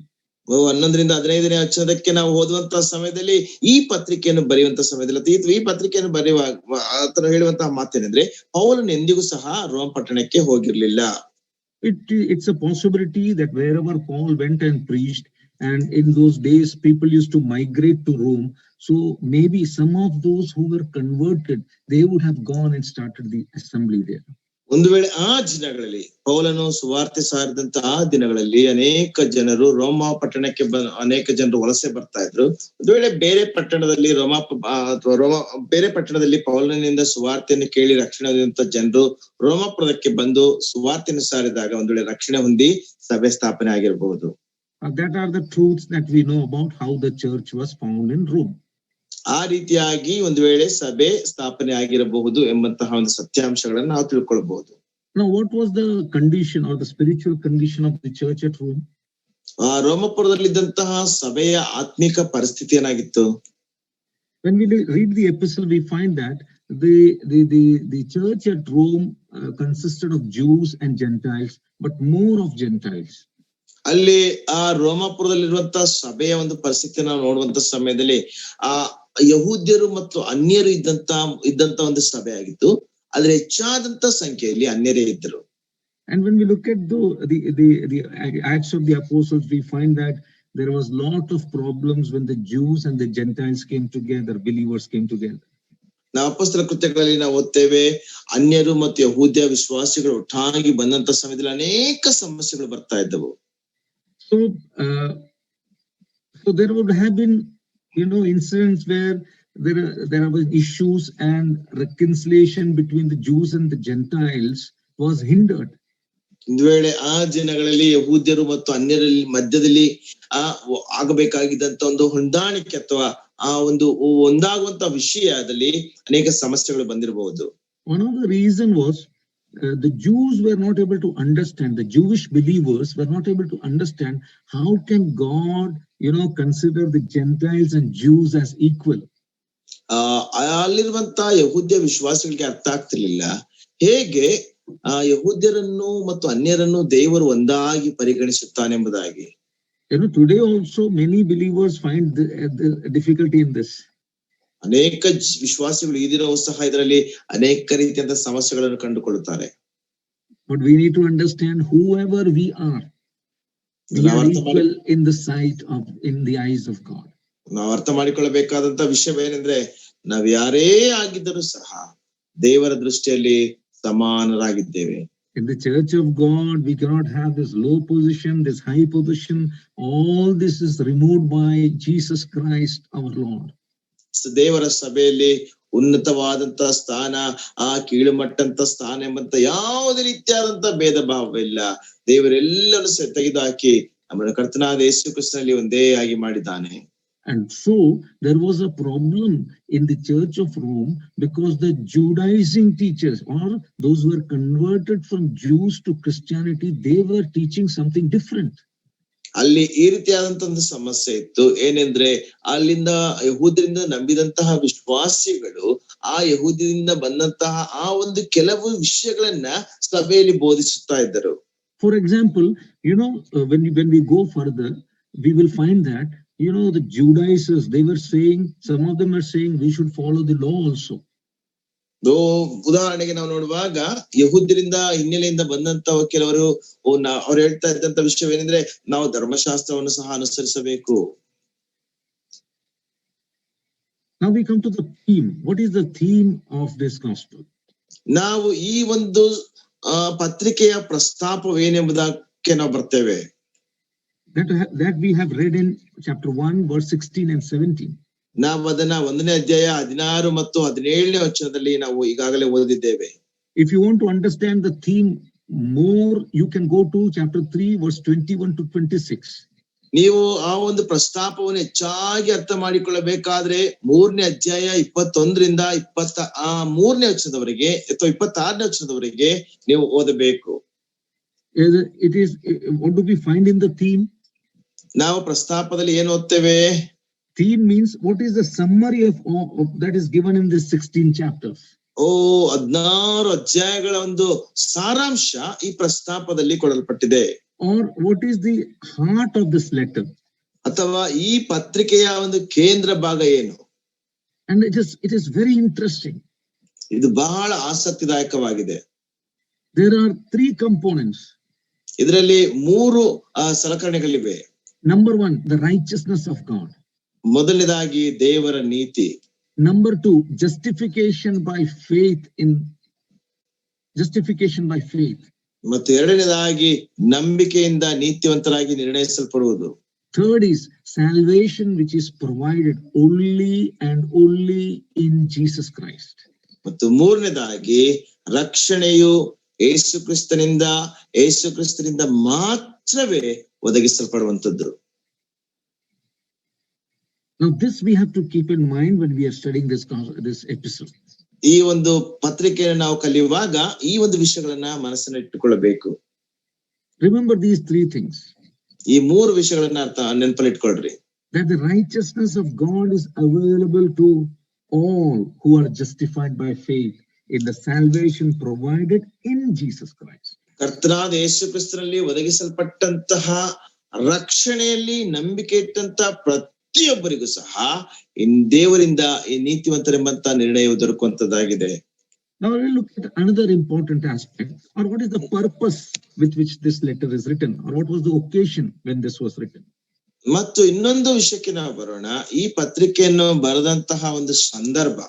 11ರಿಂದ 15ನೇ ವಚನಕ್ಕೆ ನಾವು ಓದುವಂತ ಸಮಯದಲ್ಲಿ ಈ ಪತ್ರಿಕೆಯನ್ನು ಬರೆಯುವಂತ ಸಮಯದಲ್ಲಿ ಈ ಪತ್ರಿಕೆಯನ್ನು ಬರೆಯುವಾಗ ಆತನು ಹೇಳುವಂತಹ ಮಾತೇನೆಂದ್ರೆ, ಪೌಲನು ಎಂದಿಗೂ ಸಹ ರೋಮ್ ಪಟ್ಟಣಕ್ಕೆ ಹೋಗಿರ್ಲಿಲ್ಲ. It's a possibility that wherever Paul went and preached, and in those days people used to migrate to Rome, so maybe some of those who were converted, they would have gone and started the assembly there. ಒಂದು ವೇಳೆ ಆ ದಿನಗಳಲ್ಲಿ ಪೌಲನು ಸುವಾರ್ತೆ ಸಾರಿದಂತ ಆ ದಿನಗಳಲ್ಲಿ ಅನೇಕ ಜನರು ರೋಮ ಪಟ್ಟಣಕ್ಕೆ ಅನೇಕ ಜನರು ವಲಸೆ ಬರ್ತಾ ಇದ್ರು. ಒಂದು ವೇಳೆ ಬೇರೆ ಪಟ್ಟಣದಲ್ಲಿ ಪೌಲನಿಂದ ಸುವಾರ್ತೆಯನ್ನು ಕೇಳಿ ರಕ್ಷಣೆ ಹೊಂದಿದಂತ ಜನರು ರೋಮಾಪುರಕ್ಕೆ ಬಂದು ಸುವಾರ್ತೆಯನ್ನು ಸಾರಿದಾಗ ಒಂದು ವೇಳೆ ರಕ್ಷಣೆ ಹೊಂದಿ ಸಭೆ ಸ್ಥಾಪನೆ ಆಗಿರಬಹುದು. That are the truths that we know about how the church was found in Rome. ಆ ರೀತಿಯಾಗಿ ಒಂದು ವೇಳೆ ಸಭೆ ಸ್ಥಾಪನೆ ಆಗಿರಬಹುದು ಎಂಬಂತಹ ಒಂದು ಸತ್ಯಾಂಶಗಳನ್ನು ನಾವು ತಿಳ್ಕೊಳ್ಬಹುದು. Now, what was the condition or the spiritual condition of the church at Rome? ರೋಮಪುರದಲ್ಲಿದ್ದಂತಹ ಸಭೆಯ ಆತ್ಮಿಕ ಪರಿಸ್ಥಿತಿ ಏನಾಗಿತ್ತು? When we read the epistle, we find that the church at Rome consisted of Jews and Gentiles, but more of Gentiles. ಅಲ್ಲಿ ಆ ರೋಮಾಪುರದಲ್ಲಿರುವಂತಹ ಸಭೆಯ ಒಂದು ಪರಿಸ್ಥಿತಿ ನಾವು ನೋಡುವಂತ ಸಮಯದಲ್ಲಿ ಆ ಯಹೂದ್ಯರು ಮತ್ತು ಅನ್ಯರು ಇದ್ದಂತ ಒಂದು ಸಭೆ ಆಗಿತ್ತು. ಆದ್ರೆ ಹೆಚ್ಚಾದಂತ ಸಂಖ್ಯೆಯಲ್ಲಿ ಅನ್ಯರೇ ಇದ್ದರು. And when we look at the Acts of the Apostles, we find that there was lot of problems when the Jews and the Gentiles came together, believers came together. ನಾವು ಅಪೊಸ್ತಲ ಕೃತ್ಯಗಳಲ್ಲಿ ನಾವು ಓದ್ತೇವೆ, ಅನ್ಯರು ಮತ್ತು ಯಹೂದ್ಯ ವಿಶ್ವಾಸಿಗಳು ಒಟ್ಟಾಗಿ ಬಂದಂತ ಸಮಯದಲ್ಲಿ ಅನೇಕ ಸಮಸ್ಯೆಗಳು ಬರ್ತಾ ಇದ್ದವು. So there would have been, incidents where there were issues and reconciliation between the Jews and the Gentiles was hindered. ಒಂದು ವೇಳೆ ಆ ದಿನಗಳಲ್ಲಿ ಯಹೂದ್ಯರು ಮತ್ತು ಅನ್ಯರಲ್ಲಿ ಮಧ್ಯದಲ್ಲಿ ಆಗಬೇಕಾಗಿದ್ದಂತ ಒಂದು ಹೊಂದಾಣಿಕೆ ಅಥವಾ ಆ ಒಂದು ಒಂದಾಗುವಂತ ವಿಷಯದಲ್ಲಿ ಅನೇಕ ಸಮಸ್ಯೆಗಳು ಬಂದಿರಬಹುದು. One of the reason was the Jews were not able to understand, the Jewish believers were not able to understand how can God, consider the Gentiles and Jews as equal. ಅಲ್ಲಿರುವಂತ ಯಹೂದ್ಯ ವಿಶ್ವಾಸಿಗಳಿಗೆ ಅರ್ಥ ಆಗ್ತಿರ್ಲಿಲ್ಲ, ಹೇಗೆ ಯಹೂದ್ಯರನ್ನು ಮತ್ತು ಅನ್ಯರನ್ನು ದೇವರು ಒಂದಾಗಿ ಪರಿಗಣಿಸುತ್ತಾನೆಂಬುದಾಗಿ. Today also many believers find the difficulty in this. ಅನೇಕ ವಿಶ್ವಾಸಿಗಳು ಈ ದಿನವೂ ಸಹ ಇದರಲ್ಲಿ ಅನೇಕ ರೀತಿಯಾದ ಸಮಸ್ಯೆಗಳನ್ನು ಕಂಡುಕೊಳ್ಳುತ್ತಾರೆ. But we need to understand whoever we are equal in the sight of, in the eyes of God. ನಾವು ಅರ್ಥ ಮಾಡಿಕೊಳ್ಳಬೇಕಾದಂತ ವಿಷಯವೇನೆಂದ್ರೆ, ನಾವ್ ಯಾರೇ ಆಗಿದ್ದರೂ ಸಹ ದೇವರ ದೃಷ್ಟಿಯಲ್ಲಿ ಸಮಾನರಾಗಿದ್ದೇವೆ. In the church of God, we cannot have this low position, this high position. All this is removed by Jesus Christ, our Lord. ದೇವರ ಸಭೆಯಲ್ಲಿ ಉನ್ನತವಾದಂತ ಸ್ಥಾನ, ಆ ಕೀಳುಮಟ್ಟಂತ ಸ್ಥಾನ ಎಂಬಂತ ಯಾವುದೇ ರೀತಿಯಾದಂತ ಭೇದ ಭಾವವಿಲ್ಲ. ದೇವರೆಲ್ಲರೂ ತೆಗೆದುಹಾಕಿ ನಮ್ಮನ್ನು ಕರ್ತನಾದ ಯೇಸು ಕ್ರಿಸ್ತನಲ್ಲಿ ಒಂದೇ ಆಗಿ ಮಾಡಿದ್ದಾನೆ. And so there was a problem in the church of Rome because the Judaizing teachers, or those who were converted from Jews to Christianity, they were teaching something different. ಅಲ್ಲಿ ಈ ರೀತಿಯಾದಂತ ಒಂದು ಸಮಸ್ಯೆ ಇತ್ತು. ಏನೆಂದ್ರೆ, ಅಲ್ಲಿಂದ ಯಹೂದ್ಯರಿಂದ ನಂಬಿದಂತಹ ವಿಶ್ವಾಸಿಗಳು ಆ ಯಹೂದ್ಯದಿಂದ ಬಂದಂತಹ ಆ ಒಂದು ಕೆಲವು ವಿಷಯಗಳನ್ನ ಸಭೆಯಲ್ಲಿ ಬೋಧಿಸುತ್ತಾ ಇದ್ದರು. For example, when we go further, we will find that the Judaizers, they were saying, some of them are saying we should follow the law also. ಉದಾಹರಣೆಗೆ ನಾವು ನೋಡುವಾಗ ಯಹೂದ್ಯರಿಂದ ಹಿನ್ನೆಲೆಯಿಂದ ಬಂದಂತ ಕೆಲವರು ಅವ್ರು ಹೇಳ್ತಾ ಇದ್ದಂತ ವಿಷಯವೇನೆಂದ್ರೆ, ನಾವು ಧರ್ಮಶಾಸ್ತ್ರವನ್ನು ಸಹ ಅನುಸರಿಸಬೇಕು. Now we come to the theme. What is the theme of this gospel? ನಾವು ಈ ಒಂದು ಪತ್ರಿಕೆಯ ಪ್ರಸ್ತಾಪವೇನೆಂಬುದ ಭಾಗಕ್ಕೆ ನಾವು ಬರ್ತೇವೆ. That we have read in chapter 1, verse 16 and 17. ನಾವು ಅದನ್ನ 1ನೇ ಅಧ್ಯಾಯ 16 ಮತ್ತು 17ನೇ ವಚನದಲ್ಲಿ ನಾವು ಈಗಾಗಲೇ ಓದಿದ್ದೇವೆ. If you want to understand the theme more, you can go to chapter 3, verse 21 to 26. ನೀವು ಆ ಒಂದು ಪ್ರಸ್ತಾಪವನ್ನು ಹೆಚ್ಚಾಗಿ ಅರ್ಥ ಮಾಡಿಕೊಳ್ಳಬೇಕಾದ್ರೆ 3ನೇ ಅಧ್ಯಾಯ 21ರಿಂದ 23ನೇ ವಚನದವರೆಗೆ ಅಥವಾ 26ನೇ ವಚನದವರೆಗೆ ನೀವು ಓದಬೇಕು. It is, what do we find in the theme? ನಾವು ಪ್ರಸ್ತಾಪದಲ್ಲಿ ಏನು ಓದ್ತೇವೆ? Theme means what is the summary of that is given in this 16 chapters. 16 ಅಧ್ಯಾಯಗಳ ಒಂದು ಸಾರಾಂಶ ಈ ಪ್ರಸ್ತಾಪದಲ್ಲಿ ಕೊಡಲ್ಪಟ್ಟಿದೆ. Or what is the heart of this letter? ಅಥವಾ ಈ ಪತ್ರಿಕೆಯ ಒಂದು ಕೇಂದ್ರ ಭಾಗ ಏನು? And it is very interesting. ಇದು ಬಹಳ ಆಸಕ್ತಿದಾಯಕವಾಗಿದೆ. There are 3 components. ಇದರಲ್ಲಿ 3 ಸಲಕರಣೆಗಳಿವೆ. Number 1, the righteousness of God. ಮೊದಲನೇದಾಗಿ ದೇವರ ನೀತಿ. Number 2, justification by faith. ಮತ್ತು ಎರಡನೇದಾಗಿ ನಂಬಿಕೆಯಿಂದ ನೀತಿವಂತರಾಗಿ ನಿರ್ಣಯಿಸಲ್ಪಡುವುದು. Third is salvation, which is provided only and only in Jesus Christ. ಮತ್ತು ಮೂರನೇದಾಗಿ ರಕ್ಷಣೆಯು ಯೇಸು ಕ್ರಿಸ್ತನಿಂದ ಮಾತ್ರವೇ ಒದಗಿಸಲ್ಪಡುವಂತದ್ದು. Now this we have to keep in mind when we are studying this epistle. ಈ ಒಂದು ಪತ್ರಿಕೆಯನ್ನು ನಾವು ಕಲಿಯುವಾಗ ಈ ಒಂದು ವಿಷಯಗಳನ್ನ ಮನಸ್ಸಿನಲ್ಲಿ ಇಟ್ಟುಕೊಳ್ಳಬೇಕು. Remember these 3 things. ಈ 3 ವಿಷಯಗಳನ್ನ ನೆನಪಲ್ಲಿ ಇಟ್ಕೊಳ್ರಿ. That the righteousness of God is available to all who are justified by faith in the salvation provided in Jesus Christ. ಕರ್ತನಾದ ಯೇಸು ಕ್ರಿಸ್ತನಲ್ಲಿ ಒದಗಿಸಲ್ಪಟ್ಟಂತಹ ರಕ್ಷಣೆಯಲ್ಲಿ ನಂಬಿಕೆ ಇಟ್ಟಂತ ಪ್ರತಿಯೊಬ್ಬರಿಗೂ ಸಹ ದೇವರಿಂದ ಈ ನೀತಿವಂತರೆಂಬಂತ ನಿರ್ಣಯ ದೊರಕುವಂತದ್ದಾಗಿದೆ. Now we will look at another important aspect, or what is the purpose with which this letter is written, or what was the occasion when this was written. ಮತ್ತು ಇನ್ನೊಂದು ವಿಷಯಕ್ಕೆ ನಾವು ಬರೋಣ. ಈ ಪತ್ರಿಕೆಯನ್ನು ಬರೆದಂತಹ ಒಂದು ಸಂದರ್ಭ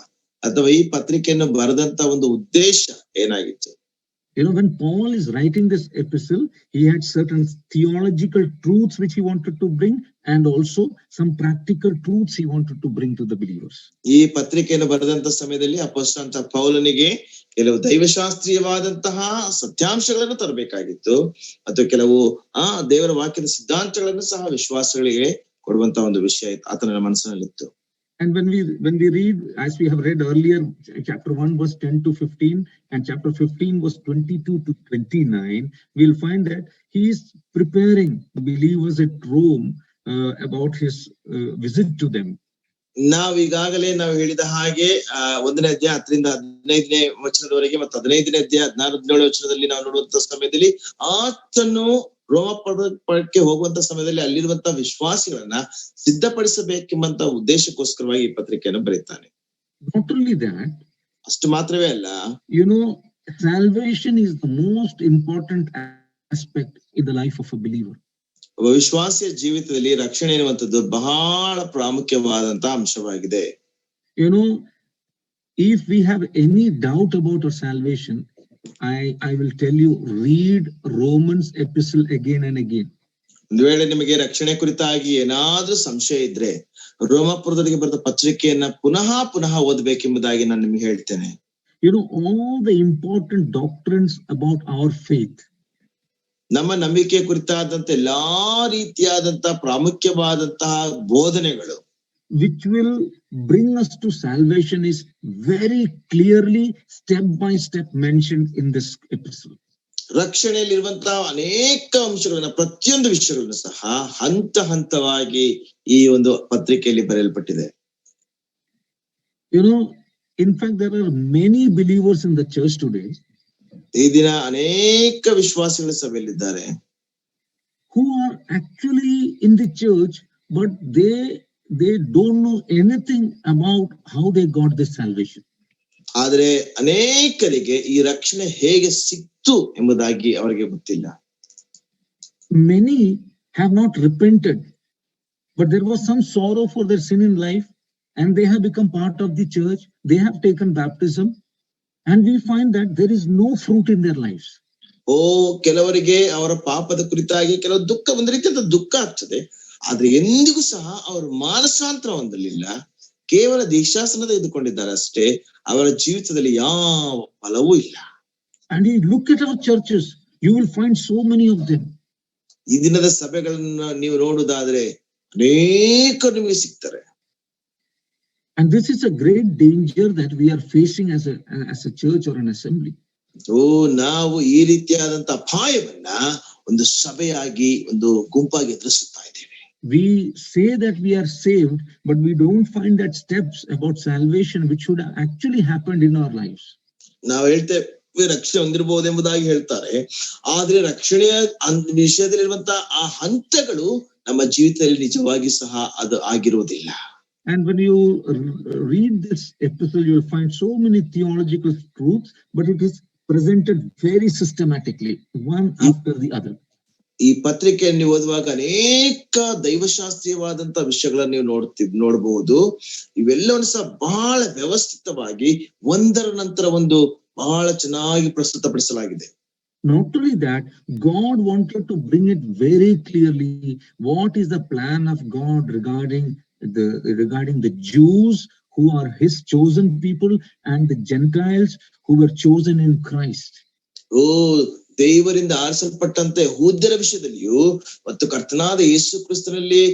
ಅಥವಾ ಈ ಪತ್ರಿಕೆಯನ್ನು ಬರೆದಂತ ಒಂದು ಉದ್ದೇಶ ಏನಾಗಿತ್ತು? You know, when Paul is writing this epistle, he had certain theological truths which he wanted to bring, and also some practical truths he wanted to bring to the believers. ಈ ಪತ್ರಿಕೆಯನ್ನು ಬರೆದಂತ ಸಮಯದಲ್ಲಿ ಅಪೊಸ್ತಲನಾದ ಪೌಲನಿಗೆ ಕೆಲವು ದೈವಶಾಸ್ತ್ರೀಯವಾದಂತಹ ಸತ್ಯಾಂಶಗಳನ್ನು ತರಬೇಕಾಗಿತ್ತು, ಅಥವಾ ಕೆಲವು ದೇವರ ವಾಕ್ಯದ ಸಿದ್ಧಾಂತಗಳನ್ನು ಸಹ ವಿಶ್ವಾಸಗಳಿಗೆ ಕೊಡುವಂತ ಒಂದು ವಿಷಯ ಆತನ ಮನಸ್ಸಿನಲ್ಲಿತ್ತು. And when we read, as we have read earlier, chapter 1 verse 10 to 15 and chapter 15 verse 22 to 29, we'll find that he is preparing the believers at Rome about his visit to them. ಈಗಾಗಲೇ ನಾವು ಹೇಳಿದ ಹಾಗೆ 1ನೇ ಅಧ್ಯಾಯ 10ರಿಂದ 15ನೇ ವಚನದವರೆಗೆ ಮತ್ತು 15ನೇ ಅಧ್ಯಾಯ 16-17 ವಚನದಲ್ಲಿ ನಾವು ನೋಡುವಂತ ಸಮಯದಲ್ಲಿ ಆತನು ರೋಮ ಪಟ್ಟಣಕ್ಕೆ ಹೋಗುವಂತ ಸಮಯದಲ್ಲಿ ಅಲ್ಲಿರುವಂತ ವಿಶ್ವಾಸಿಗಳನ್ನ ಸಿದ್ಧಪಡಿಸಬೇಕೆಂಬಂತ ಉದ್ದೇಶಕ್ಕೋಸ್ಕರವಾಗಿ ಈ ಪತ್ರಿಕೆಯನ್ನು ಬರೀತಾನೆ. Not only that, ಅಷ್ಟು ಮಾತ್ರವೇ ಅಲ್ಲ, you know, salvation is the most important aspect in the life of a believer. ಒಬ್ಬ ವಿಶ್ವಾಸಿಯ ಜೀವಿತದಲ್ಲಿ ರಕ್ಷಣೆ ಎನ್ನುವಂಥದ್ದು ಬಹಳ ಪ್ರಾಮುಖ್ಯವಾದಂತ ಅಂಶವಾಗಿದೆ. You know, if we have any doubt about our salvation, I will tell you, read Romans epistle again and again. ಒಂದು ವೇಳೆ ನಿಮಗೆ ರಕ್ಷಣೆ ಕುರಿತಾಗಿ ಏನಾದ್ರೂ ಸಂಶಯ ಇದ್ರೆ ರೋಮಪುರದವರಿಗೆ ಬರೆದ ಪತ್ರಿಕೆಯನ್ನ ಪುನಃ ಓದಬೇಕೆಂಬುದಾಗಿ ನಾನು ನಿಮ್ಗೆ ಹೇಳ್ತೇನೆ. You know, all the important doctrines about our faith, ನಮ್ಮ ನಂಬಿಕೆ ಕುರಿತಾದಂತ ಎಲ್ಲಾ ರೀತಿಯಾದಂತಹ ಪ್ರಾಮುಖ್ಯವಾದಂತಹ ಬೋಧನೆಗಳು which will bring us to salvation is very clearly step by step mentioned in this epistle. ರಕ್ಷಣೆಯಲ್ಲಿರುವಂತಹ ಅನೇಕ ಅಂಶಗಳನ್ನ ಪ್ರತಿಯೊಂದು ವಿಷಯಗಳನ್ನು ಸಹ ಹಂತವಾಗಿ ಈ ಒಂದು ಪತ್ರಿಕೆಯಲ್ಲಿ ಬರೆಯಲ್ಪಟ್ಟಿದೆ. You know, in fact, there are many believers in the church today ಈ ದಿನ ಅನೇಕ ವಿಶ್ವಾಸಿಗಳು ಸಭೆಯಲ್ಲಿದ್ದಾರೆ who are actually in the church, but they don't know anything about how they got this salvation. ಆದ್ರೆ ಅನೇಕರಿಗೆ ಈ ರಕ್ಷಣೆ ಹೇಗೆ ಸಿಕ್ತು ಎಂಬುದಾಗಿ ಅವರಿಗೆ ಗೊತ್ತಿಲ್ಲ. Many have not repented, but there was some sorrow for their sin in life, and they have become part of the church. They have taken baptism, and we find that there is no fruit in their lives. ಕೆಲವರಿಗೆ ಅವರ ಪಾಪದ ಕುರಿತಾಗಿ ಕೆಲವು ದುಃಖ, ಒಂದು ರೀತಿಯಾದ ದುಃಖ ಆಗ್ತದೆ. ಆದ್ರೆ ಎಂದಿಗೂ ಸಹ ಅವರು ಮಾನಸಾಂತರ ಹೊಂದಲಿಲ್ಲ. ಕೇವಲ ದೀಕ್ಷಾಸನ ತೆಗೆದುಕೊಂಡಿದ್ದಾರೆ ಅಷ್ಟೇ. ಅವರ ಜೀವಿತದಲ್ಲಿ ಯಾವ ಫಲವೂ ಇಲ್ಲ. And you look at our churches, you will find so many of them. ಈ ದಿನದ ಸಭೆಗಳನ್ನ ನೀವು ನೋಡುವುದಾದ್ರೆ ಅನೇಕರು ನಿಮಗೆ ಸಿಗ್ತಾರೆ. And this is a great danger that we are facing as a church or an assembly. ನಾವು ಈ ರೀತಿಯಾದಂತ ಅಪಾಯವನ್ನ ಒಂದು ಸಭೆಯಾಗಿ, ಒಂದು ಗುಂಪಾಗಿ ಎದುರಿಸುತ್ತಾ ಇದ್ದೇವೆ. We say that we are saved, but we don't find that steps about salvation which should have actually happened in our lives. ನಾವು ಹೇಳ್ತೇವೆ ರಕ್ಷಣೆ ಹೊಂದಿರಬಹುದು ಎಂಬುದಾಗಿ ಹೇಳ್ತಾರೆ. ಆದ್ರೆ ರಕ್ಷಣೆಯ ವಿಷಯದಲ್ಲಿರುವಂತಹ ಆ ಹಂತಗಳು ನಮ್ಮ ಜೀವಿತದಲ್ಲಿ ನಿಜವಾಗಿ ಸಹ ಅದು ಆಗಿರುವುದಿಲ್ಲ. And when you read this epistle, you will find so many theological truths, but it is presented very systematically, one after the other. ಈ ಪತ್ರಿಕೆಯನ್ನು ನೀವು ಓದುವಾಗ ಅನೇಕ ದೈವಶಾಸ್ತ್ರೀಯವಾದಂತ ವಿಷಯಗಳನ್ನ ನೀವು ನೋಡಬಹುದು. ಇವೆಲ್ಲವನ್ನು ಸಹ ಬಹಳ ವ್ಯವಸ್ಥಿತವಾಗಿ ಒಂದರ ನಂತರ ಒಂದು ಬಹಳ ಚೆನ್ನಾಗಿ ಪ್ರಸ್ತುತಪಡಿಸಲಾಗಿದೆ. Not only that, God wanted to bring it very clearly. What is the plan of God regarding the Jews who are his chosen people and the Gentiles who were chosen in Christ. ದೇವರಿಂದ ಆರಿಸಲ್ಪಟ್ಟಂತೆ ಯಹೂದ್ಯರ ವಿಷಯದಲ್ಲಿಯೂ ಮತ್ತು ಕರ್ತನಾದ ಯೇಸು ಕ್ರಿಸ್ತನಲ್ಲಿ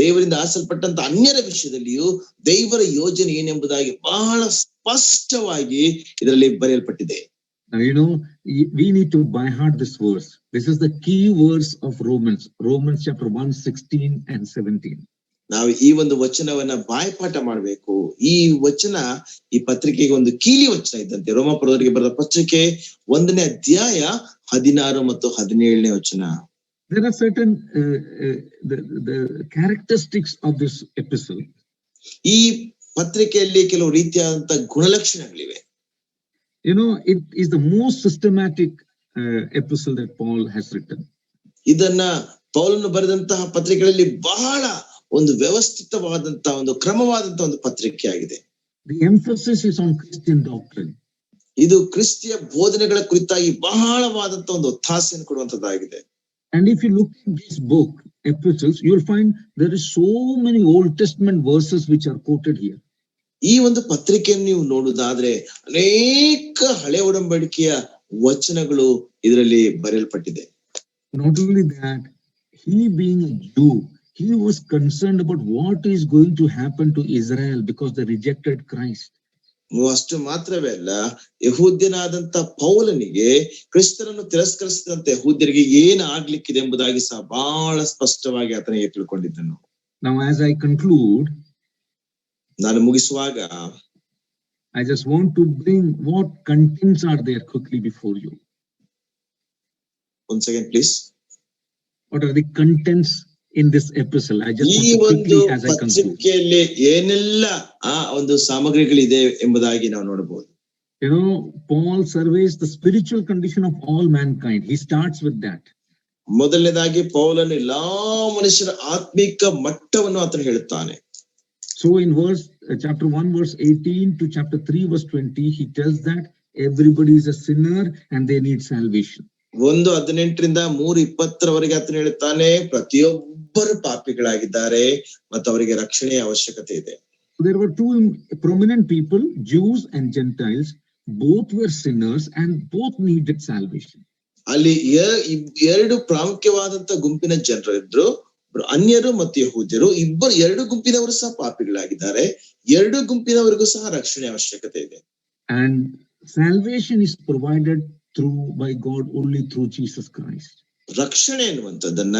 ದೇವರಿಂದ ಆರಿಸಲ್ಪಟ್ಟಂತ ಅನ್ಯರ ವಿಷಯದಲ್ಲಿಯೂ ದೇವರ ಯೋಜನೆ ಏನೆಂಬುದಾಗಿ ಬಹಳ ಸ್ಪಷ್ಟವಾಗಿ ಇದರಲ್ಲಿ ಬರೆಯಲ್ಪಟ್ಟಿದೆ. We need to by heart this verse. This is the key verse of Romans chapter 1:16 and 17. ನಾವು ಈ ಒಂದು ವಚನವನ್ನ ಬಾಯ್ಪಾಠ ಮಾಡಬೇಕು. ಈ ವಚನ ಈ ಪತ್ರಿಕೆಗೆ ಒಂದು ಕೀಲಿ ವಚನ ಇದ್ದಂತೆ. ರೋಮಾಪುರದವರಿಗೆ ಬರೆದ ಪತ್ರಿಕೆ 1ನೇ ಅಧ್ಯಾಯ 16 ಮತ್ತು 17ನೇ ವಚನ. There are certain the characteristics of this epistle. ಈ ಪತ್ರಿಕೆಯಲ್ಲಿ ಕೆಲವು ರೀತಿಯಾದಂತ ಗುಣಲಕ್ಷಣಗಳಿವೆ. It is the most systematic epistle that Paul has written. ಇದನ್ನ ಪೌಲನು ಬರೆದಂತಹ ಪತ್ರಿಕೆಗಳಲ್ಲಿ ಬಹಳ ಒಂದು ವ್ಯವಸ್ಥಿತವಾದಂತ ಒಂದು ಕ್ರಮವಾದಂತ ಒಂದು ಪತ್ರಿಕೆ ಆಗಿದೆ. The emphasis is on Christian doctrine. ಇದು ಕ್ರಿಸ್ತಿಯ ಬೋಧನೆಗಳ ಕುರಿತಾಗಿ ಬಹಳವಾದಂತ ಒಂದು ಒತ್ತಾಸೆಯನ್ನು ಕೊಡುವಂತದ್ದಾಗಿದೆ. And if you look at this book, epistles, you will find there is so many Old Testament verses which are quoted here. ಈ ಒಂದು ಪತ್ರಿಕೆಯನ್ನು ನೀವು ನೋಡುವುದಾದ್ರೆ ಅನೇಕ ಹಳೆ ಒಡಂಬಡಿಕೆಯ ವಚನಗಳು ಇದರಲ್ಲಿ ಬರೆಯಲ್ಪಟ್ಟಿದೆ. Not only that, he being a Jew, he was concerned about what is going to happen to Israel because they rejected Christ. ಅಷ್ಟು ಮಾತ್ರವೇ ಅಲ್ಲ, ಯಹೂದ್ಯನಾದಂತ ಪೌಲನಿಗೆ ಕ್ರಿಸ್ತನನ್ನು ತಿರಸ್ಕರಿಸಿದಂತ ಯಹೂದ್ಯರಿಗೆ ಏನು ಆಗ್ಲಿಕ್ಕಿದೆ ಎಂಬುದಾಗಿ ಸಹ ಬಹಳ ಸ್ಪಷ್ಟವಾಗಿ ಆತನಿಗೆ ತಿಳ್ಕೊಂಡಿದ್ದನು. Now as I conclude, ನಾನು ಮುಗಿಸುವಾಗ I just want to bring what contents are there quickly before you. One second please. What are the contents in this epistle? I just want to quickly as I conclude. ಪತ್ರಿಕೆಯಲ್ಲಿ ಏನೆಲ್ಲ ಒಂದು ಸಾಮಗ್ರಿಗಳಿದೆ ಎಂಬುದಾಗಿ ನಾವು ನೋಡಬಹುದು. Paul surveys the spiritual condition of all mankind. He starts with that. ಮೊದಲನೇದಾಗಿ ಪೌಲನು ಎಲ್ಲಾ ಮನುಷ್ಯರ ಆತ್ಮಿಕ ಮಟ್ಟವನ್ನು ಆತನು ಹೇಳುತ್ತಾನೆ. So in chapter 1 verse 18 to chapter 3 verse 20, he tells that everybody is a sinner and they need salvation. 1:18 3:20 ಆತನು ಹೇಳುತ್ತಾನೆ, ಪ್ರತಿಯೊಬ್ಬರು ಪಾಪಿಗಳಾಗಿದ್ದಾರೆ ಮತ್ತು ಅವರಿಗೆ ರಕ್ಷಣೆಯ ಅವಶ್ಯಕತೆ ಇದೆ. There were two prominent people, Jews and Gentiles. Both were sinners and both needed salvation. ಅಲ್ಲಿ ಎರಡು ಪ್ರಾಮುಖ್ಯವಾದಂತ ಗುಂಪಿನ ಜನರು ಇದ್ರು, ಅನ್ಯರು ಮತ್ತು ಯಹೂದ್ಯರು. ಎರಡು ಗುಂಪಿನವರು ಸಹ ಪಾಪಿಗಳಾಗಿದ್ದಾರೆ. ಎರಡು ಗುಂಪಿನವರಿಗೂ ಸಹ ರಕ್ಷಣೆ ಅವಶ್ಯಕತೆ ಇದೆ. And salvation is provided by God only through Jesus Christ. ರಕ್ಷಣೆ ಎನ್ನುವಂಥದ್ದನ್ನ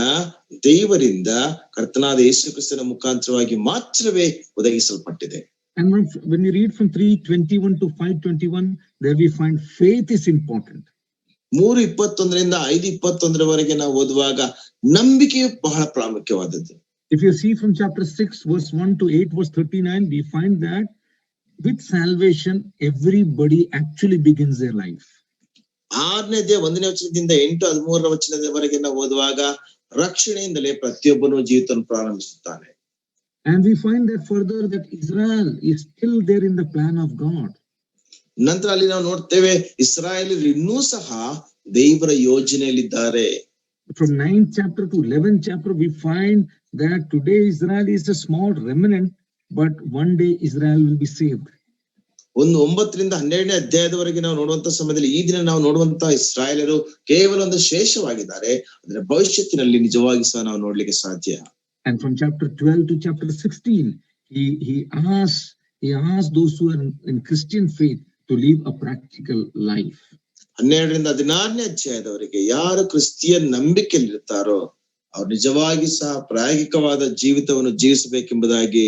ದೇವರಿಂದ ಕರ್ತನಾದ ಯೇಸು ಕ್ರಿಸ್ತನ ಮುಖಾಂತರವಾಗಿ ಮಾತ್ರವೇ ಒದಗಿಸಲ್ಪಟ್ಟಿದೆ. And when you read from 3:21 to 5:21, there we find faith is important. 3:21 5:21 ನಾವು ಓದುವಾಗ ನಂಬಿಕೆಯು ಬಹಳ ಪ್ರಾಮುಖ್ಯವಾದದ್ದು. If you see from chapter 6 verse 1 to 8 verse 39, we find that with salvation everybody actually begins their life. 6ನೇ ಅಧ್ಯಾಯ 1ನೇ ವಚನದಿಂದ 8-13 ವಚನದವರೆಗೆ ನಾವು ಓದುವಾಗ ರಕ್ಷಣೆಯಿಂದಲೇ ಪ್ರತಿಯೊಬ್ಬನು ಜೀವಿತವನ್ನು ಪ್ರಾರಂಭಿಸುತ್ತಾನೆ. And we find that further that Israel is still there in the plan of God. ನಂತರ ಅಲ್ಲಿ ನಾವು ನೋಡ್ತೇವೆ ಇಸ್ರಾಯೇಲರು ಇನ್ನೂ ಸಹ ದೇವರ ಯೋಜನೆಯಲ್ಲಿದ್ದಾರೆ. From 9th chapter to 11th chapter, we find that today Israel is a small remnant, but one day Israel will be saved. 9ರಿಂದ 12ನೇ ಅಧ್ಯಾಯದವರೆಗೆ ನಾವು ನೋಡುವಂತ ಸಮಯದಲ್ಲಿ ಈ ದಿನ ನಾವು ನೋಡುವಂತ ಇಸ್ರಾಯೇಲರು ಕೇವಲ ಒಂದು ಶೇಷವಾಗಿದ್ದಾರೆ. ಅದರ ಭವಿಷ್ಯತ್ತಿನಲ್ಲಿ ನಿಜವಾಗಿ ಸಹ ನಾವು ನೋಡ್ಲಿಕ್ಕೆ ಸಾಧ್ಯ. And from chapter 12 to chapter 16, he asked those who are in Christian faith to live a practical life. 12ರಿಂದ 16ನೇ ಅಧ್ಯಾಯದವರೆಗೆ ಯಾರು ಕ್ರಿಸ್ತಿಯನ್ ನಂಬಿಕೆಯಲ್ಲಿ ಇರ್ತಾರೋ ಅವ್ರು ನಿಜವಾಗಿ ಸಹ ಪ್ರಾಯೋಗಿಕವಾದ ಜೀವಿತವನ್ನು ಜೀವಿಸಬೇಕೆಂಬುದಾಗಿ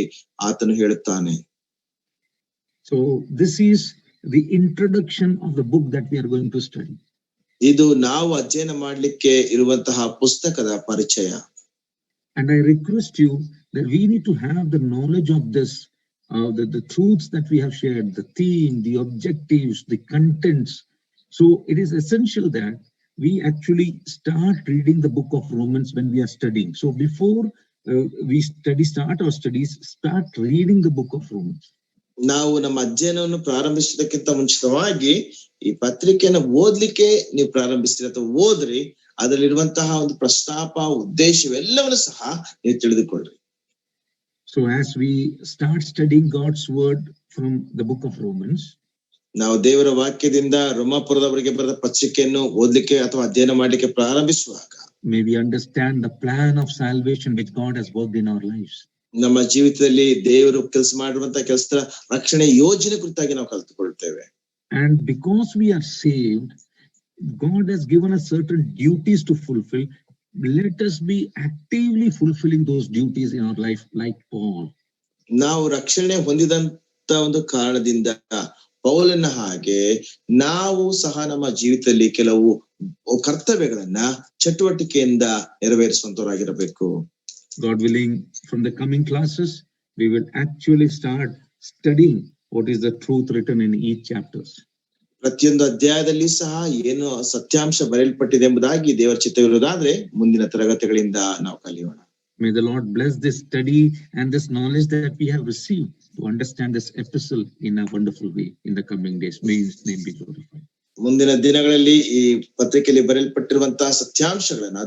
ಆತನು ಹೇಳುತ್ತಾನೆ. So this is the introduction of the book that we are going to study. ಇದು ನಾವು ಅಧ್ಯಯನ ಮಾಡಲಿಕ್ಕೆ ಇರುವಂತಹ ಪುಸ್ತಕದ ಪರಿಚಯ. And I request you that we need to have the knowledge of this, the truths that we have shared, the theme, the objectives, the contents. So it is essential that we actually start reading the book of Romans when we are studying. So before we start our studies, start reading the book of Romans. ನಾವು ನಮ್ಮ ಅಧ್ಯಯನವನ್ನು ಪ್ರಾರಂಭಿಸೋದಕ್ಕಿಂತ ಮುಂಚಿತವಾಗಿ ಈ ಪತ್ರಿಕೆಯನ್ನು ಓದ್ಲಿಕ್ಕೆ ನೀವು ಪ್ರಾರಂಭಿಸ್ತೀರಿ ಅಥವಾ ಓದ್ರಿ. ಅದರಲ್ಲಿರುವಂತಹ ಒಂದು ಪ್ರಸ್ತಾಪ, ಉದ್ದೇಶವೆಲ್ಲವನ್ನು ಸಹ ನೀವು ತಿಳಿದುಕೊಳ್ಳ್ರಿ. So as we start studying God's word from the book of Romans, ನಾವು ದೇವರ ವಾಕ್ಯದಿಂದ ರೋಮಾಪುರದವರಿಗೆ ಬರೆದ ಪತ್ರಿಕೆಯನ್ನು ಓದ್ಲಿಕ್ಕೆ ಅಥವಾ ಅಧ್ಯಯನ ಮಾಡ್ಲಿಕ್ಕೆ ಪ್ರಾರಂಭಿಸುವಾಗ may we understand the plan of salvation which God has worked in our lives. ನಮ್ಮ ಜೀವಿತದಲ್ಲಿ ದೇವರು ಕೆಲಸ ಮಾಡಿರುವಂತಹ ಕೆಲಸದ ರಕ್ಷಣೆ ಯೋಜನೆ ಕುರಿತಾಗಿ ನಾವು ಕಲಿತುಕೊಳ್ತೇವೆ. And because we are saved, God has given us certain duties to fulfill. Let us be actively fulfilling those duties in our life, like Paul. ನಾವು ರಕ್ಷಣೆ ಹೊಂದಿದಂತ ಒಂದು ಕಾರಣದಿಂದ ಪೌಲನ ಹಾಗೆ ನಾವು ಸಹ ನಮ್ಮ ಜೀವಿತದಲ್ಲಿ ಕೆಲವು ಕರ್ತವ್ಯಗಳನ್ನ ಚಟುವಟಿಕೆಯಿಂದ ನೆರವೇರಿಸುವಂತವರಾಗಿರಬೇಕು. God willing, from the coming classes, we will actually start studying what is the truth written in each chapters. ಪ್ರತಿಯೊಂದು ಅಧ್ಯಾಯದಲ್ಲಿ ಸಹ ಏನು ಸತ್ಯಾಂಶ ಬರೆಯಲ್ಪಟ್ಟಿದೆ ಎಂಬುದಾಗಿ ದೇವರ ಚಿತ್ತವಿರುವುದಾದ್ರೆ ಮುಂದಿನ ತರಗತಿಗಳಿಂದ ನಾವು ಕಲಿಯೋಣ. May the Lord bless this study and this knowledge that we have received to understand this epistle in a wonderful way in the coming days. May His name be glorified. ಮುಂದಿನ ದಿನಗಳಲ್ಲಿ ಈ ಪತ್ರಿಕೆಯಲ್ಲಿ ಬರೆಯಲ್ಪಟ್ಟಿರುವಂತಹ ಸತ್ಯಾಂಶಗಳನ್ನ